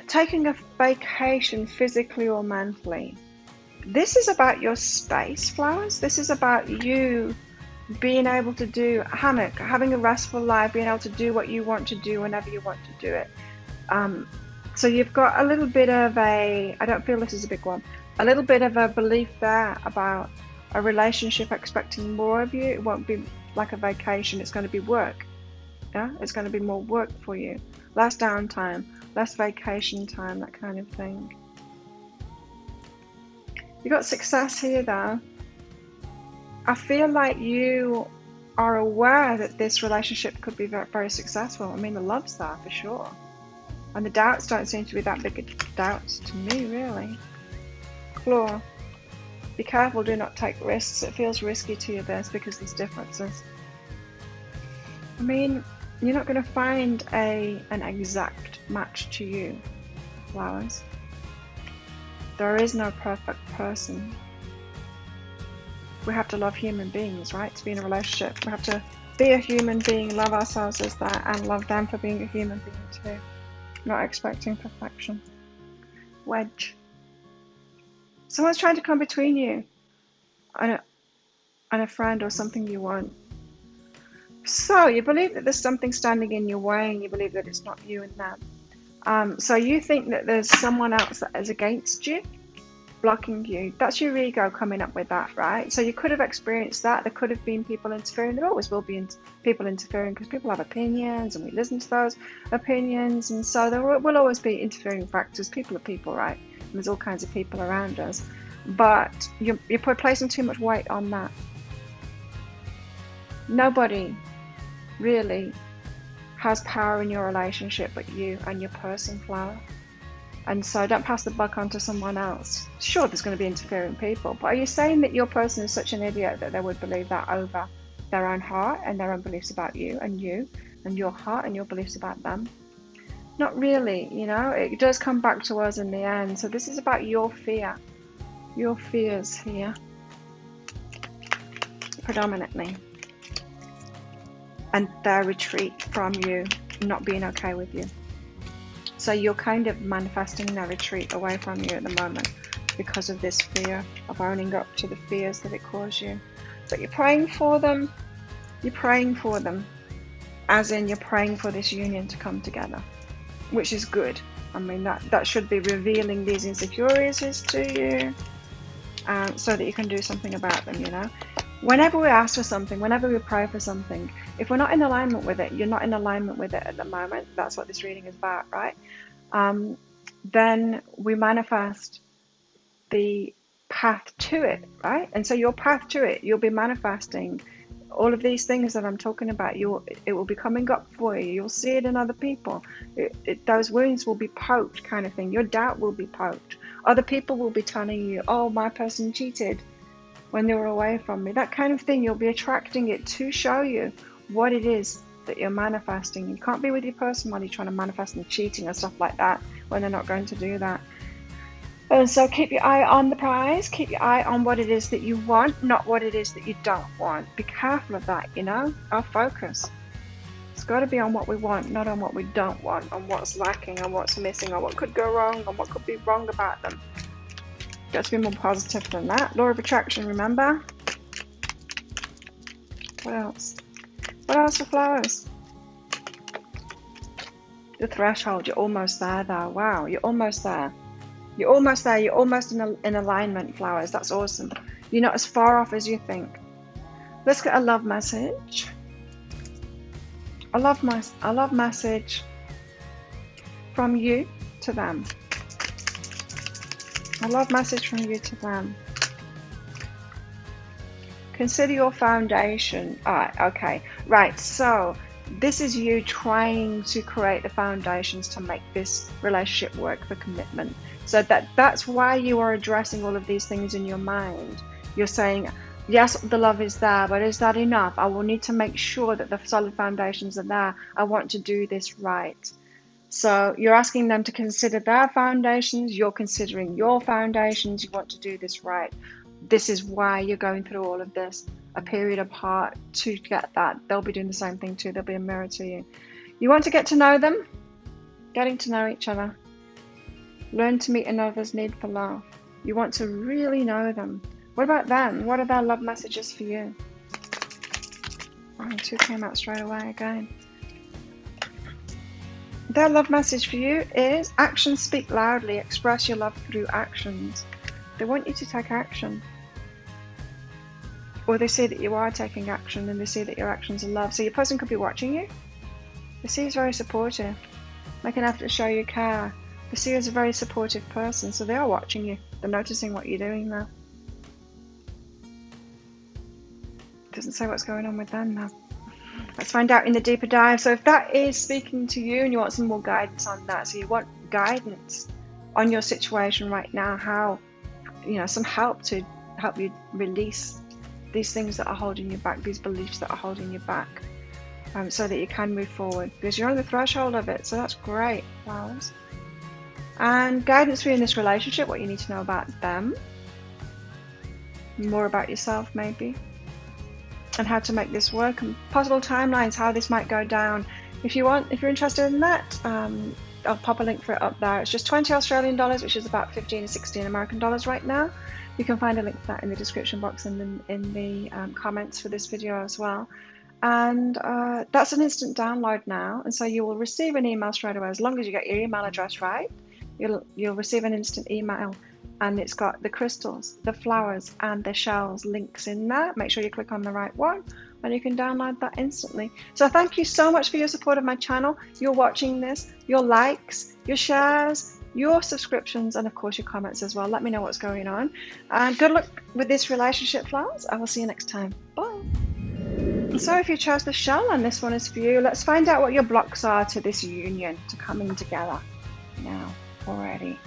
Taking a vacation physically or mentally. This is about your space, flowers. This is about you being able to do hammock, having a restful life, being able to do what you want to do whenever you want to do it. So you've got a little bit of I don't feel this is a big one, a little bit of a belief there about a relationship expecting more of you. It won't be like a vacation, it's going to be work. Yeah, it's going to be more work for you. Less downtime, less vacation time, that kind of thing. You got success here though. I feel like you are aware that this relationship could be very, very successful. I mean, the love's there for sure. And the doubts don't seem to be that big of doubts to me, really. Claw. Be careful, do not take risks. It feels risky to you, this, because there's differences. I mean, you're not going to find an exact match to you, flowers. There is no perfect person. We have to love human beings, right? To be in a relationship, we have to be a human being, love ourselves as that, and love them for being a human being too. Not expecting perfection. Wedge. Someone's trying to come between you and a friend or something you want. So you believe that there's something standing in your way, and you believe that it's not you and them. So you think that there's someone else that is against you, blocking you. That's your ego coming up with that, right? So you could have experienced that. There could have been people interfering. There always will be people interfering, because people have opinions and we listen to those opinions, and so there will always be interfering factors. People are people, right? And there's all kinds of people around us. but you're placing too much weight on that. Nobody really has power in your relationship but you and your person, flower. And so don't pass the buck on to someone else. Sure, there's going to be interfering people, but are you saying that your person is such an idiot that they would believe that over their own heart and their own beliefs about you and your heart and your beliefs about them? Not really, you know. It does come back to us in the end. So this is about your fear, your fears here, predominantly, and their retreat from you, not being okay with you. So you're kind of manifesting their retreat away from you at the moment because of this fear of owning up to the fears that it caused you. But you're praying for them. You're praying for them, as in you're praying for this union to come together, which is good. I mean, that should be revealing these insecurities to you, so that you can do something about them, you know. Whenever we ask for something, whenever we pray for something, if we're not in alignment with it, you're not in alignment with it at the moment, that's what this reading is about, right? Then we manifest the path to it, right? And so your path to it, you'll be manifesting all of these things that I'm talking about. It will be coming up for you. You'll see it in other people. Those wounds will be poked, kind of thing. Your doubt will be poked. Other people will be telling you, oh, my person cheated when they were away from me. That kind of thing. You'll be attracting it to show you what it is that you're manifesting. You can't be with your person while you're trying to manifest them cheating and stuff like that when they're not going to do that. And so keep your eye on the prize, keep your eye on what it is that you want, not what it is that you don't want. Be careful of that, you know, our focus. It's got to be on what we want, not on what we don't want, on what's lacking, on what's missing, on what could go wrong, on what could be wrong about them. Got to be more positive than that. Law of attraction, remember? What else? What else for flowers? The threshold, you're almost there though. Wow, you're almost there. You're almost there. You're almost in alignment, flowers. That's awesome. You're not as far off as you think. Let's get a love message. A love message from you to them. A love message from you to them. Consider your foundation. Okay. Right. So this is you trying to create the foundations to make this relationship work for commitment. So that's why you are addressing all of these things in your mind. You're saying, yes, the love is there, but is that enough? I will need to make sure that the solid foundations are there. I want to do this right. So you're asking them to consider their foundations. You're considering your foundations. You want to do this right. This is why you're going through all of this, a period apart to get that. They'll be doing the same thing too. They'll be a mirror to you. You want to get to know them, getting to know each other. Learn to meet another's need for love. You want to really know them. What about them? What are their love messages for you? Oh, two came out straight away again. Their love message for you is actions speak loudly. Express your love through actions. They want you to take action. Or they see that you are taking action and they see that your actions are love. So your person could be watching you. They see you as very supportive. They can have to show you care. They see you as a very supportive person, so they are watching you. They're noticing what you're doing now. Doesn't say what's going on with them now. Let's find out in the deeper dive. So if that is speaking to you and you want some more guidance on that, so you want guidance on your situation right now, how, you know, some help to help you release these things that are holding you back, these beliefs that are holding you back, so that you can move forward, because you're on the threshold of it. So that's great, flowers. And guidance for you in this relationship, what you need to know about them, more about yourself maybe, and how to make this work, and possible timelines, how this might go down. If you're interested in that, I'll pop a link for it up there. It's just 20 Australian dollars, which is about 15 to 16 American dollars right now. You can find a link for that in the description box and in the comments for this video as well. And that's an instant download now, and so you will receive an email straight away. As long as you get your email address right, you'll receive an instant email, and it's got the crystals, the flowers, and the shells links in there. Make sure you click on the right one, and you can download that instantly. So thank you so much for your support of my channel, your watching this, your likes, your shares, your subscriptions, and of course your comments as well. Let me know what's going on. And good luck with this relationship, flowers. I will see you next time. Bye. So if you chose the shell and this one is for you, let's find out what your blocks are to this union, to coming together now already.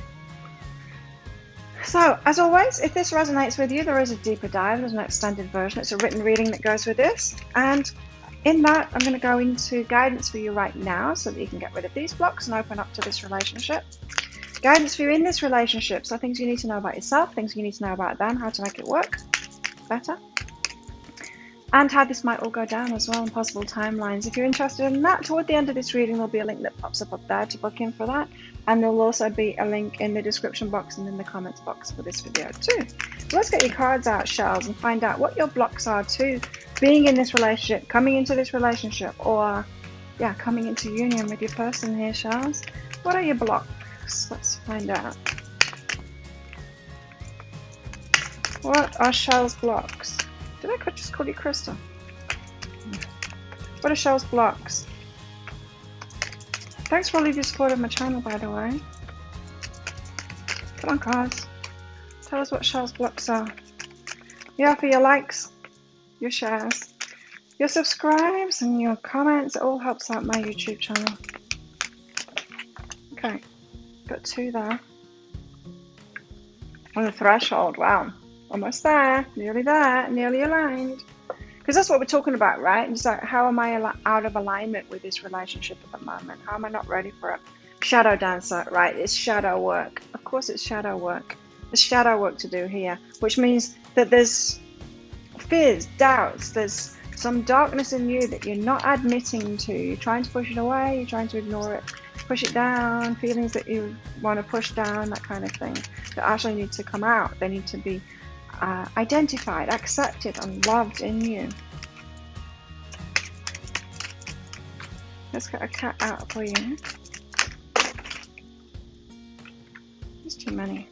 So, as always, if this resonates with you, there is a deeper dive. There's an extended version. It's a written reading that goes with this. And in that, I'm going to go into guidance for you right now so that you can get rid of these blocks and open up to this relationship. Guidance for you in this relationship. So things you need to know about yourself, things you need to know about them, how to make it work better, and how this might all go down as well, and possible timelines. If you're interested in that, toward the end of this reading, there'll be a link that pops up there to book in for that. And there'll also be a link in the description box and in the comments box for this video too. So let's get your cards out, shells, and find out what your blocks are to being in this relationship, coming into this relationship, or yeah, coming into union with your person here, shells. What are your blocks? Let's find out. What are shells' blocks? Did I just call you Crystal? What are shells' blocks? Thanks for all of your support of my channel, by the way. Come on, cards. Tell us what shells' blocks are. Yeah, for your likes, your shares, your subscribes, and your comments. It all helps out my YouTube channel. Okay, got 2 there. On the threshold, wow. Almost there, nearly aligned. Because that's what we're talking about, right? It's like, how am I out of alignment with this relationship at the moment? How am I not ready for it? Shadow dancer, right? It's shadow work. Of course it's shadow work. There's shadow work to do here, which means that there's fears, doubts, there's some darkness in you that you're not admitting to. You're trying to push it away, you're trying to ignore it, push it down, feelings that you want to push down, that kind of thing, that actually need to come out. They need to be identified, accepted, and loved in you. Let's get a cat out for you. There's too many.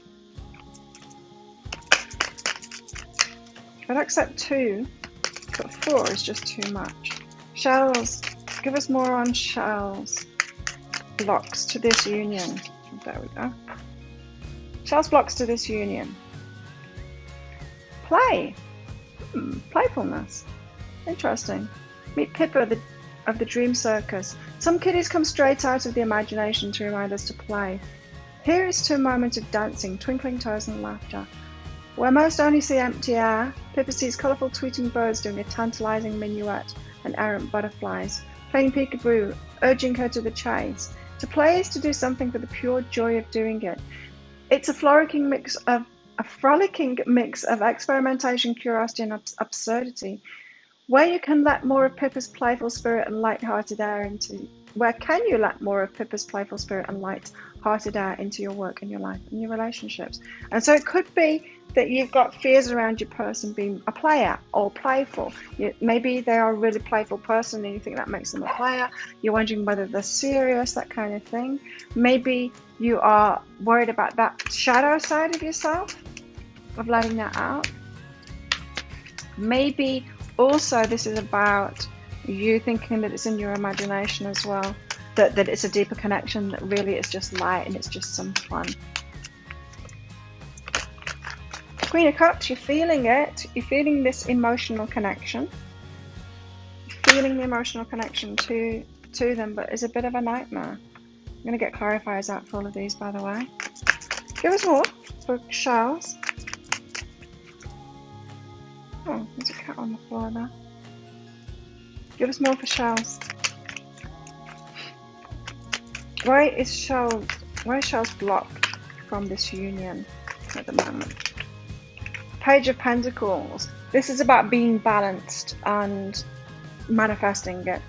I'd accept 2, but 4 is just too much. Shells, give us more on shells. Blocks to this union. There we go. Shells blocks to this union. Play. Playfulness. Interesting. Meet Pippa of the Dream Circus. Some kiddies come straight out of the imagination to remind us to play. Here is to a moment of dancing, twinkling toes and laughter. Where most only see empty air, Pippa sees colourful tweeting birds doing a tantalising minuet and errant butterflies, playing peekaboo, urging her to the chase. To play is to do something for the pure joy of doing it. It's a frolicking mix of experimentation, curiosity, and absurdity. Where you can let more of Pippa's playful spirit and light-hearted air into... Where can you let more of Pippa's playful spirit and light-hearted air into your work and your life and your relationships? And so it could be that you've got fears around your person being a player or playful. Maybe they are a really playful person and you think that makes them a player. You're wondering whether they're serious, that kind of thing. Maybe you are worried about that shadow side of yourself, of letting that out. Maybe also this is about you thinking that it's in your imagination as well, that it's a deeper connection, that really it's just light and it's just some fun. Queen of Cups, you're feeling it. You're feeling this emotional connection. You're feeling the emotional connection to them, but it's a bit of a nightmare. I'm going to get clarifiers out for all of these, by the way. Give us more for shells. Oh, there's a cat on the floor there. Give us more for shells. Why is shells blocked from this union at the moment? Page of Pentacles. This is about being balanced and manifesting it.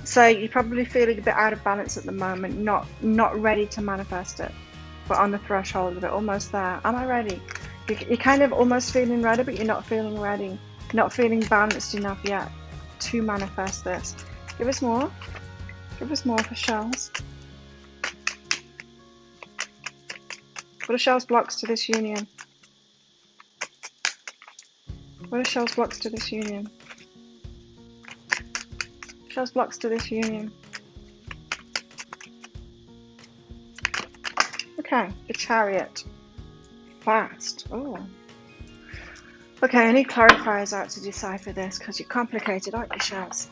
So you're probably feeling a bit out of balance at the moment, not ready to manifest it, but on the threshold of it, almost there. Am I ready? You're kind of almost feeling ready, but you're not feeling ready, not feeling balanced enough yet to manifest this. Give us more. Give us more for shells. What are shells blocks to this union? What are shells blocks to this union? Shells blocks to this union. Okay, the Chariot. Fast. Oh. Okay, I need clarifiers out to decipher this because you're complicated, aren't you, Shaz?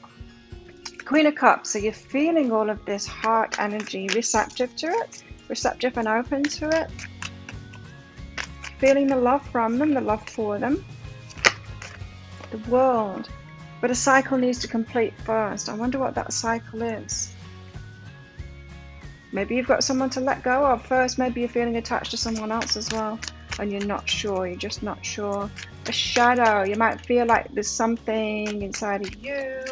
Queen of Cups. So you're feeling all of this heart energy, receptive to it, receptive and open to it. Feeling the love from them, the love for them. The World. But a cycle needs to complete first. I wonder what that cycle is. Maybe you've got someone to let go of first. Maybe you're feeling attached to someone else as well. And you're not sure. You're just not sure. A shadow. You might feel like there's something inside of you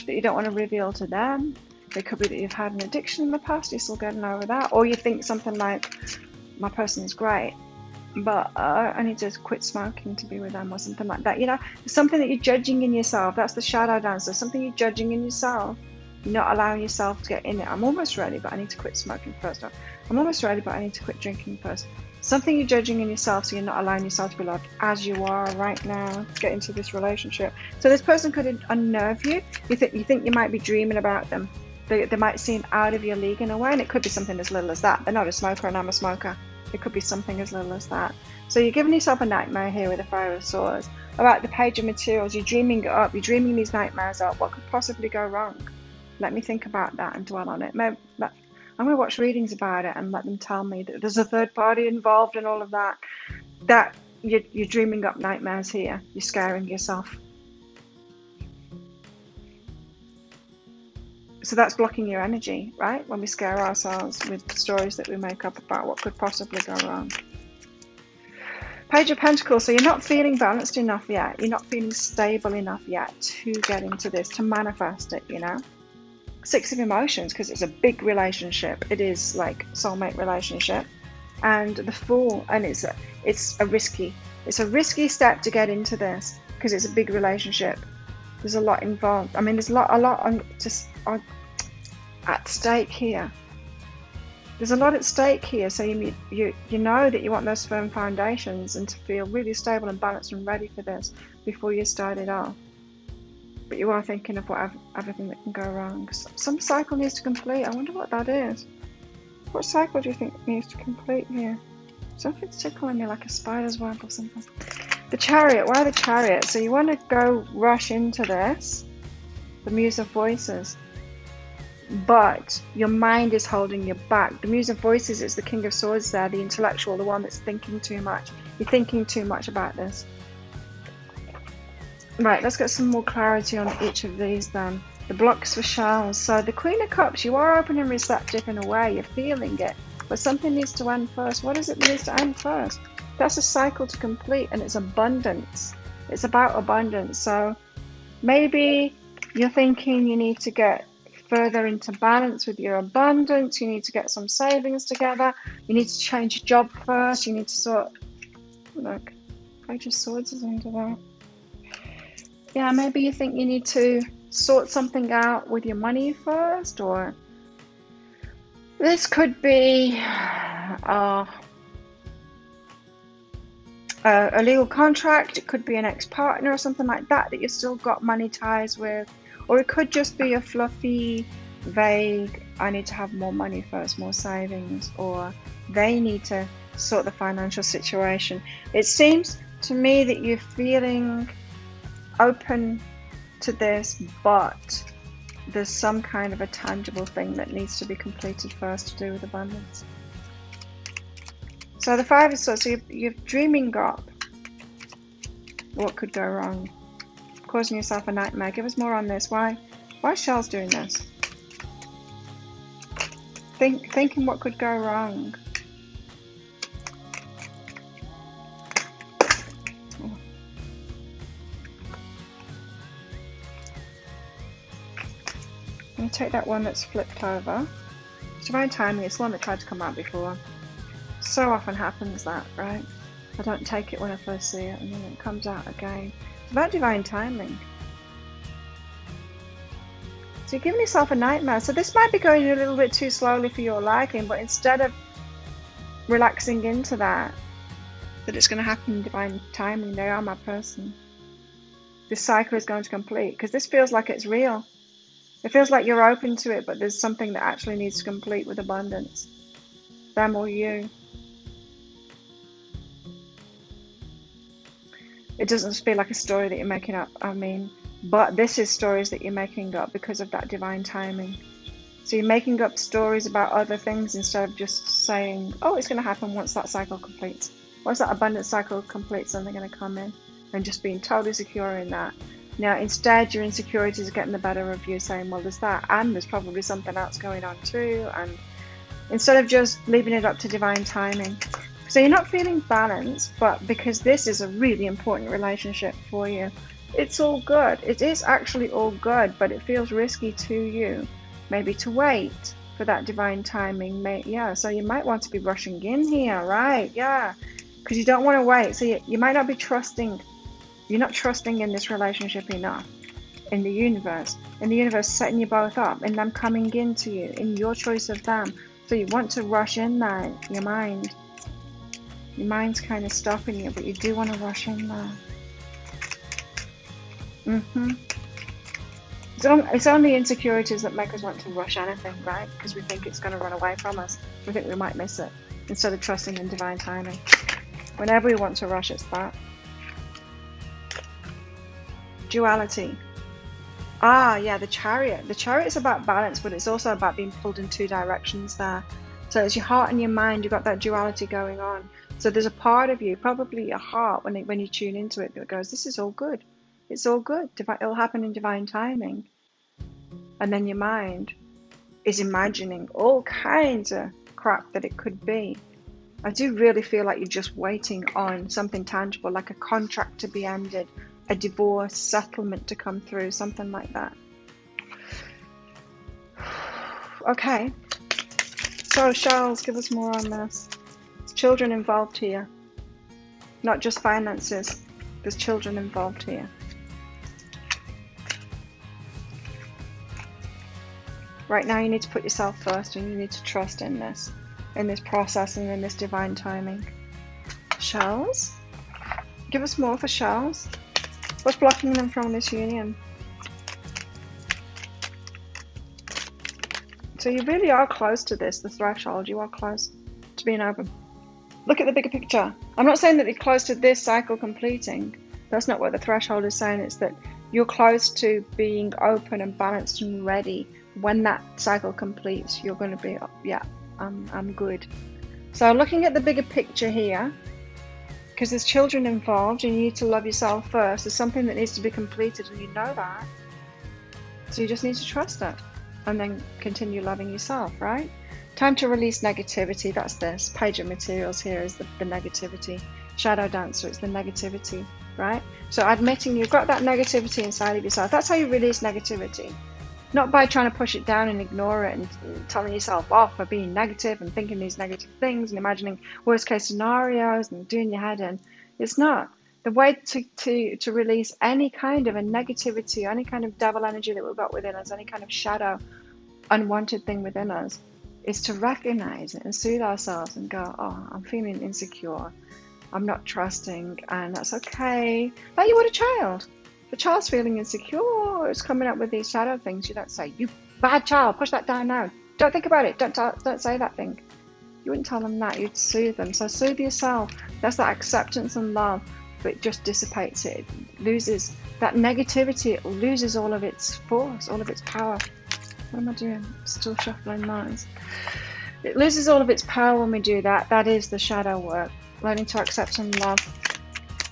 that you don't want to reveal to them. It could be that you've had an addiction in the past. You're still getting over that. Or you think something like, my person is great, but I need to quit smoking to be with them, or something like that. You know, something that you're judging in yourself. That's the shadow dancer. Something you're judging in yourself. You're not allowing yourself to get in it. I'm almost ready, but I need to quit smoking first. I'm almost ready, but I need to quit drinking first. Something you're judging in yourself, so you're not allowing yourself to be loved as you are right now to get into this relationship. So this person could unnerve you. You think you might be dreaming about them. They might seem out of your league in a way, and it could be something as little as that. They're not a smoker and I'm a smoker. It could be something as little as that. So you're giving yourself a nightmare here with the Five of Swords. About the Page of Materials, you're dreaming it up. You're dreaming these nightmares up. What could possibly go wrong? Let me think about that and dwell on it. I'm going to watch readings about it and let them tell me that there's a third party involved in all of that. That you're dreaming up nightmares here. You're scaring yourself. So that's blocking your energy, right? When we scare ourselves with stories that we make up about what could possibly go wrong. Page of Pentacles. So you're not feeling balanced enough yet. You're not feeling stable enough yet to get into this, to manifest it, you know. Six of Emotions, because it's a big relationship. It is like soulmate relationship. And the Fool, and it's a risky step to get into this because it's a big relationship. There's a lot involved. I mean, there's a lot at stake here. There's a lot at stake here. So you know that you want those firm foundations and to feel really stable and balanced and ready for this before you start it off. But you are thinking of everything that can go wrong. Some cycle needs to complete. I wonder what that is. What cycle do you think needs to complete here? Something's tickling me like a spider's web or something. The Chariot. Why the Chariot? So you want to go rush into this. The Muse of Voices. But your mind is holding you back. The Muse of Voices is the King of Swords there. The intellectual. The one that's thinking too much. You're thinking too much about this. Right, let's get some more clarity on each of these then. The blocks for shells. So the Queen of Cups, you are open and receptive in a way. You're feeling it. But something needs to end first. What is it that needs to end first? That's a cycle to complete, and it's abundance. It's about abundance. So maybe you're thinking you need to get further into balance with your abundance. You need to get some savings together. You need to change your job first. You need to sort... Look, Page of Swords is under there. Yeah, maybe you think you need to sort something out with your money first, or this could be a legal contract. It could be an ex-partner or something like that you've still got money ties with, or it could just be a fluffy, vague, I need to have more money first, more savings, or they need to sort the financial situation. It seems to me that you're feeling open to this, but there's some kind of a tangible thing that needs to be completed first to do with abundance. So the Five of Swords, so you're dreaming up what could go wrong, causing yourself a nightmare. Give us more on this. Why is Shell's doing this? Thinking what could go wrong. I'm going to take that one that's flipped over. Divine timing, it's the one that tried to come out before. So often happens that, right? I don't take it when I first see it and then it comes out again. It's about divine timing. So you're giving yourself a nightmare. So this might be going a little bit too slowly for your liking, but instead of relaxing into that it's going to happen in divine timing, they are my person. This cycle is going to complete, because this feels like it's real. It feels like you're open to it, but there's something that actually needs to complete with abundance. Them or you. It doesn't feel like a story that you're making up, but this is stories that you're making up because of that divine timing. So you're making up stories about other things instead of just saying, oh, it's going to happen once that cycle completes. Once that abundance cycle completes, then they're going to come in, and just being totally secure in that. Now, instead, your insecurities are getting the better of you, saying, well, there's that, and there's probably something else going on too, and instead of just leaving it up to divine timing. So you're not feeling balanced, but because this is a really important relationship for you, it's all good. It is actually all good, but it feels risky to you. Maybe to wait for that divine timing. So you might want to be rushing in here, right? Yeah, because you don't want to wait. So you might not be trusting. You're not trusting in this relationship enough, in the universe setting you both up, and them coming into you, in your choice of them. So you want to rush in there, your mind's kind of stopping you, but you do want to rush in there. It's only insecurities that make us want to rush anything, right? Because we think it's going to run away from us. We think we might miss it, instead of trusting in divine timing. Whenever we want to rush, it's that. Duality. The Chariot. The Chariot's about balance, but it's also about being pulled in two directions there. So it's your heart and your mind. You've got that duality going on. So there's a part of you, probably your heart, when you tune into it, that goes, this is all good. It's all good. It'll happen in divine timing. And then your mind is imagining all kinds of crap that it could be. I do really feel like you're just waiting on something tangible, like a contract to be ended, a divorce, settlement to come through, something like that. Okay. So, Charles, give us more on this. There's children involved here. Not just finances. There's children involved here. Right now you need to put yourself first, and you need to trust in this process and in this divine timing. Charles? Give us more for Charles. What's blocking them from this union? So you really are close to this, the threshold. You are close to being open. Look at the bigger picture. I'm not saying that you're close to this cycle completing. That's not what the threshold is saying. It's that you're close to being open and balanced and ready. When that cycle completes, you're going to be, I'm good. So looking at the bigger picture here, because there's children involved, and you need to love yourself first. There's something that needs to be completed, and you know that. So you just need to trust it, and then continue loving yourself, right? Time to release negativity. That's this page of materials here is the negativity. Shadow Dancer, it's the negativity, right? So admitting you've got that negativity inside of yourself. That's how you release negativity. Not by trying to push it down and ignore it and telling yourself off for being negative and thinking these negative things and imagining worst case scenarios and doing your head in. It's not. The way to release any kind of a negativity, any kind of devil energy that we've got within us, any kind of shadow, unwanted thing within us, is to recognize it and soothe ourselves and go, oh, I'm feeling insecure. I'm not trusting, and that's okay. Like you would a child. The child's feeling insecure, it's coming up with these shadow things. You don't say, you bad child, push that down now. Don't think about it. Don't say that thing. You wouldn't tell them that. You'd soothe them. So soothe yourself. That's that acceptance and love, but it just dissipates it. It loses that negativity. It loses all of its force, all of its power. What am I doing? Still shuffling lines. It loses all of its power when we do that. That is the shadow work. Learning to accept and love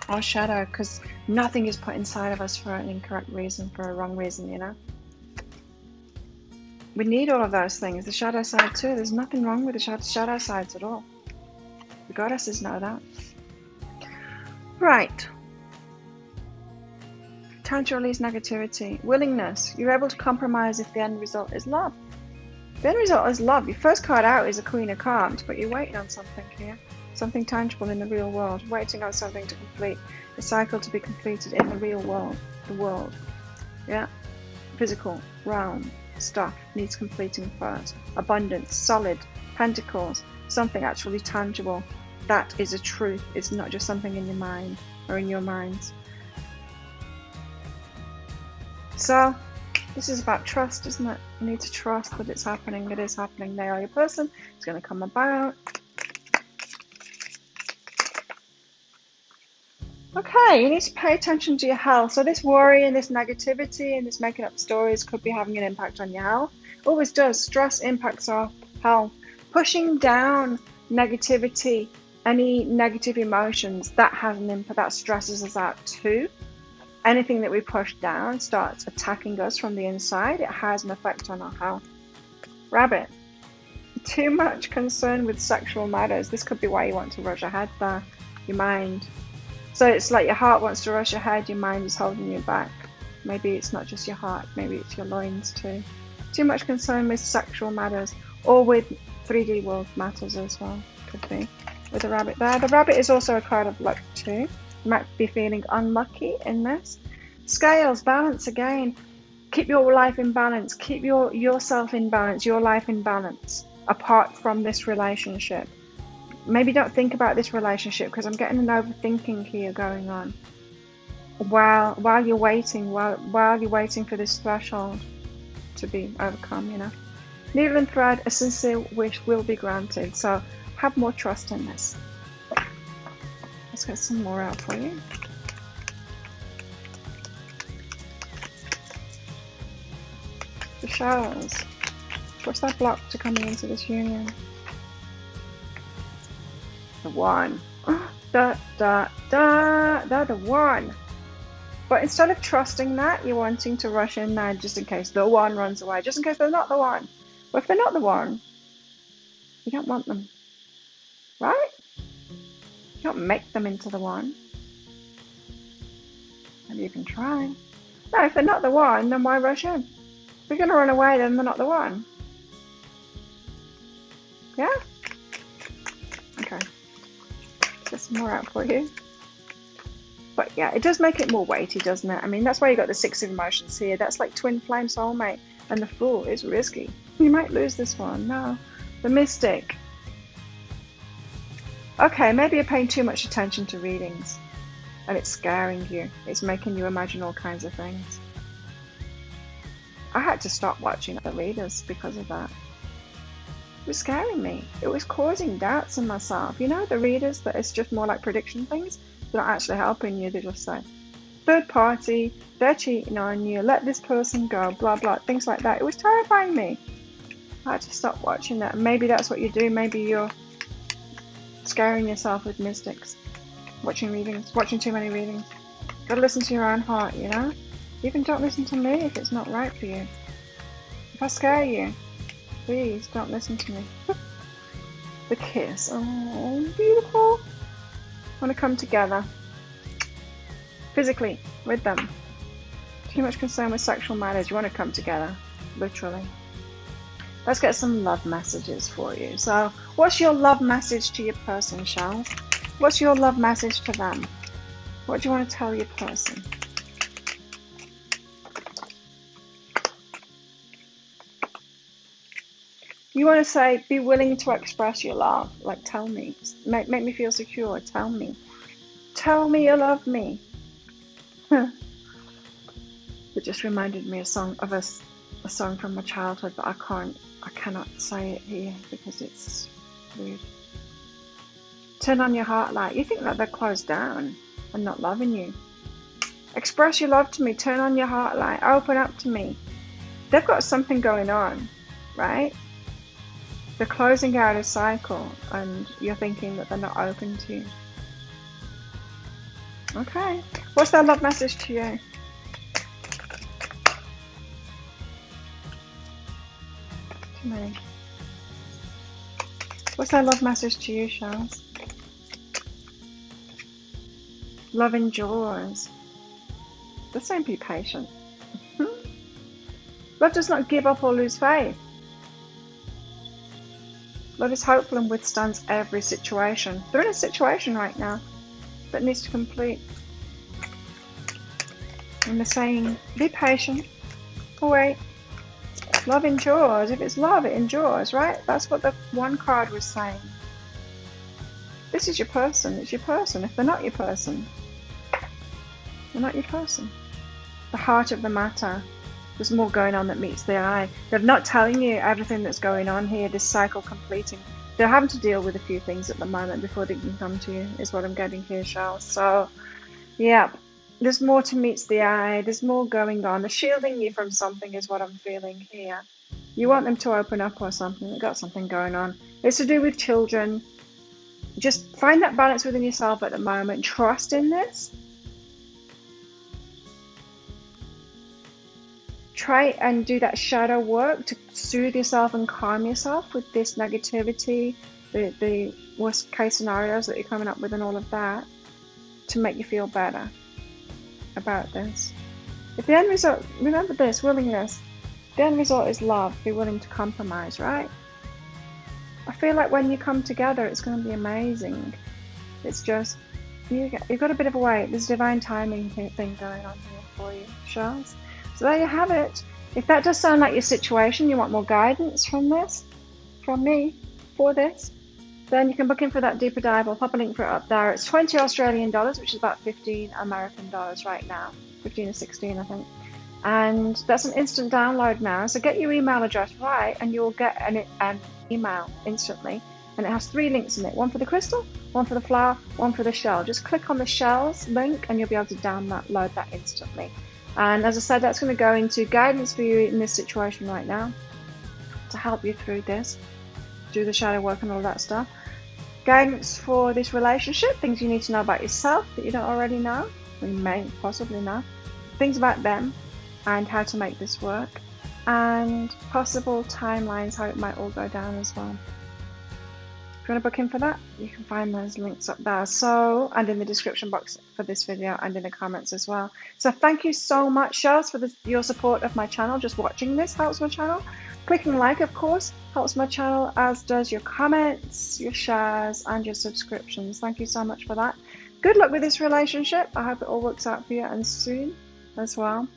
our shadow, because nothing is put inside of us for an incorrect reason, for a wrong reason, you know. We need all of those things. The shadow side too. There's nothing wrong with the shadow sides at all. The goddesses know that. Right. Time to release negativity. Willingness. You're able to compromise if the end result is love. The end result is love. Your first card out is a Queen of Cups, but you're waiting on something here. Something tangible in the real world, waiting on something to complete, a cycle to be completed in the real world, the world, yeah, physical realm stuff needs completing first. Abundance, solid, pentacles, something actually tangible. That is a truth. It's not just something in your mind or in your minds. So this is about trust, isn't it? You need to trust that it's happening. It is happening. They are your person. It's going to come about. Okay, you need to pay attention to your health. So this worry and this negativity and this making up stories could be having an impact on your health. Always does. Stress impacts our health. Pushing down negativity, any negative emotions, that has an impact. That stresses us out too. Anything that we push down starts attacking us from the inside. It has an effect on our health. Rabbit. Too much concern with sexual matters. This could be why you want to rush ahead there. Your mind. So it's like your heart wants to rush ahead, your mind is holding you back. Maybe it's not just your heart, maybe it's your loins too. Too much concern with sexual matters, or with 3D world matters as well, could be. With the rabbit there. The rabbit is also a card of luck too. You might be feeling unlucky in this. Scales, balance again. Keep your life in balance. Keep yourself in balance, your life in balance, apart from this relationship. Maybe don't think about this relationship, because I'm getting an overthinking here going on. While you're waiting, while you're waiting for this threshold to be overcome, you know. Needle and thread, a sincere wish will be granted. So have more trust in this. Let's get some more out for you. The showers. What's that block to coming into this union? The one. They're the one. But instead of trusting that, you're wanting to rush in there just in case the one runs away, just in case they're not the one. Well, if they're not the one, you don't want them, right? You don't make them into the one. Maybe you can try. No, if they're not the one, then why rush in? If you're going to run away, then they're not the one. Yeah? Okay. Get some more out for you. But yeah, it does make it more weighty, doesn't it? I mean, that's why you got the 6 of emotions here. That's like twin flame soulmate. And the Fool is risky. You might lose this one. No. The Mystic. Okay, maybe you're paying too much attention to readings. And it's scaring you. It's making you imagine all kinds of things. I had to stop watching other readers because of that. It was scaring me. It was causing doubts in myself. You know, the readers that it's just more like prediction things? They're not actually helping you. They just say, third party, they're cheating on you, let this person go, blah, blah, things like that. It was terrifying me. I had to stop watching that. Maybe that's what you do. Maybe you're scaring yourself with mystics. Watching readings, watching too many readings. Gotta listen to your own heart, you know? Even don't listen to me if it's not right for you. If I scare you, please don't listen to me. The kiss. Oh, beautiful. Want to come together. Physically, with them. Too much concern with sexual matters. You want to come together. Literally. Let's get some love messages for you. So, what's your love message to your person, Charles? What's your love message to them? What do you want to tell your person? You want to say, be willing to express your love. Like, tell me. Make me feel secure. Tell me. Tell me you love me. It just reminded me of a song from my childhood, but I cannot say it here because it's rude. Turn on your heart light. You think that they're closed down and not loving you. Express your love to me. Turn on your heart light. Open up to me. They've got something going on, right? They're closing out a cycle and you're thinking that they're not open to you. Okay. What's their love message to you? Too many. What's their love message to you, Charles? Love endures. The same, be patient. Love does not give up or lose faith. Love is hopeful and withstands every situation. They're in a situation right now that needs to complete. And they're saying, be patient. Oh, wait. Love endures. If it's love, it endures, right? That's what the one card was saying. This is your person. It's your person. If they're not your person, they're not your person. The heart of the matter. There's more going on that meets the eye. They're not telling you everything that's going on here, this cycle completing. They're having to deal with a few things at the moment before they can come to you, is what I'm getting here, Charles. So Yeah, there's more to meets the eye. There's more going on. They're shielding you from something is what I'm feeling here. You want them to open up or something. They've got something going on. It's to do with children. Just find that balance within yourself at the moment. Trust in this. Try and do that shadow work to soothe yourself and calm yourself with this negativity, the worst case scenarios that you're coming up with and all of that, to make you feel better about this. If the end result, remember this, willingness, the end result is love. Be willing to compromise, right? I feel like when you come together, it's going to be amazing. It's just, you've got a bit of a wait. There's divine timing thing going on here for you, Charles. So there you have it. If that does sound like your situation, you want more guidance from this, from me, for this, then you can book in for that deeper dive. I'll pop a link for it up there. It's 20 Australian dollars, which is about 15 American dollars right now. 15 or 16, I think. And that's an instant download now. So get your email address right and you'll get an email instantly. And it has 3 links in it. One for the crystal, one for the flower, one for the shell. Just click on the shells link and you'll be able to download that instantly. And as I said, that's going to go into guidance for you in this situation right now to help you through this, do the shadow work and all that stuff. Guidance for this relationship, things you need to know about yourself that you don't already know, or you may possibly know, things about them and how to make this work, and possible timelines, how it might all go down as well. If you want to book in for that, you can find those links up there. So, and in the description box for this video and in the comments as well. So thank you so much, Charles, for your support of my channel. Just watching this helps my channel. Clicking like, of course, helps my channel, as does your comments, your shares, and your subscriptions. Thank you so much for that. Good luck with this relationship. I hope it all works out for you and soon as well.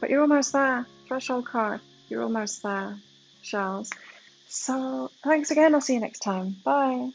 But you're almost there. Threshold card. You're almost there, Charles. So thanks again. I'll see you next time. Bye.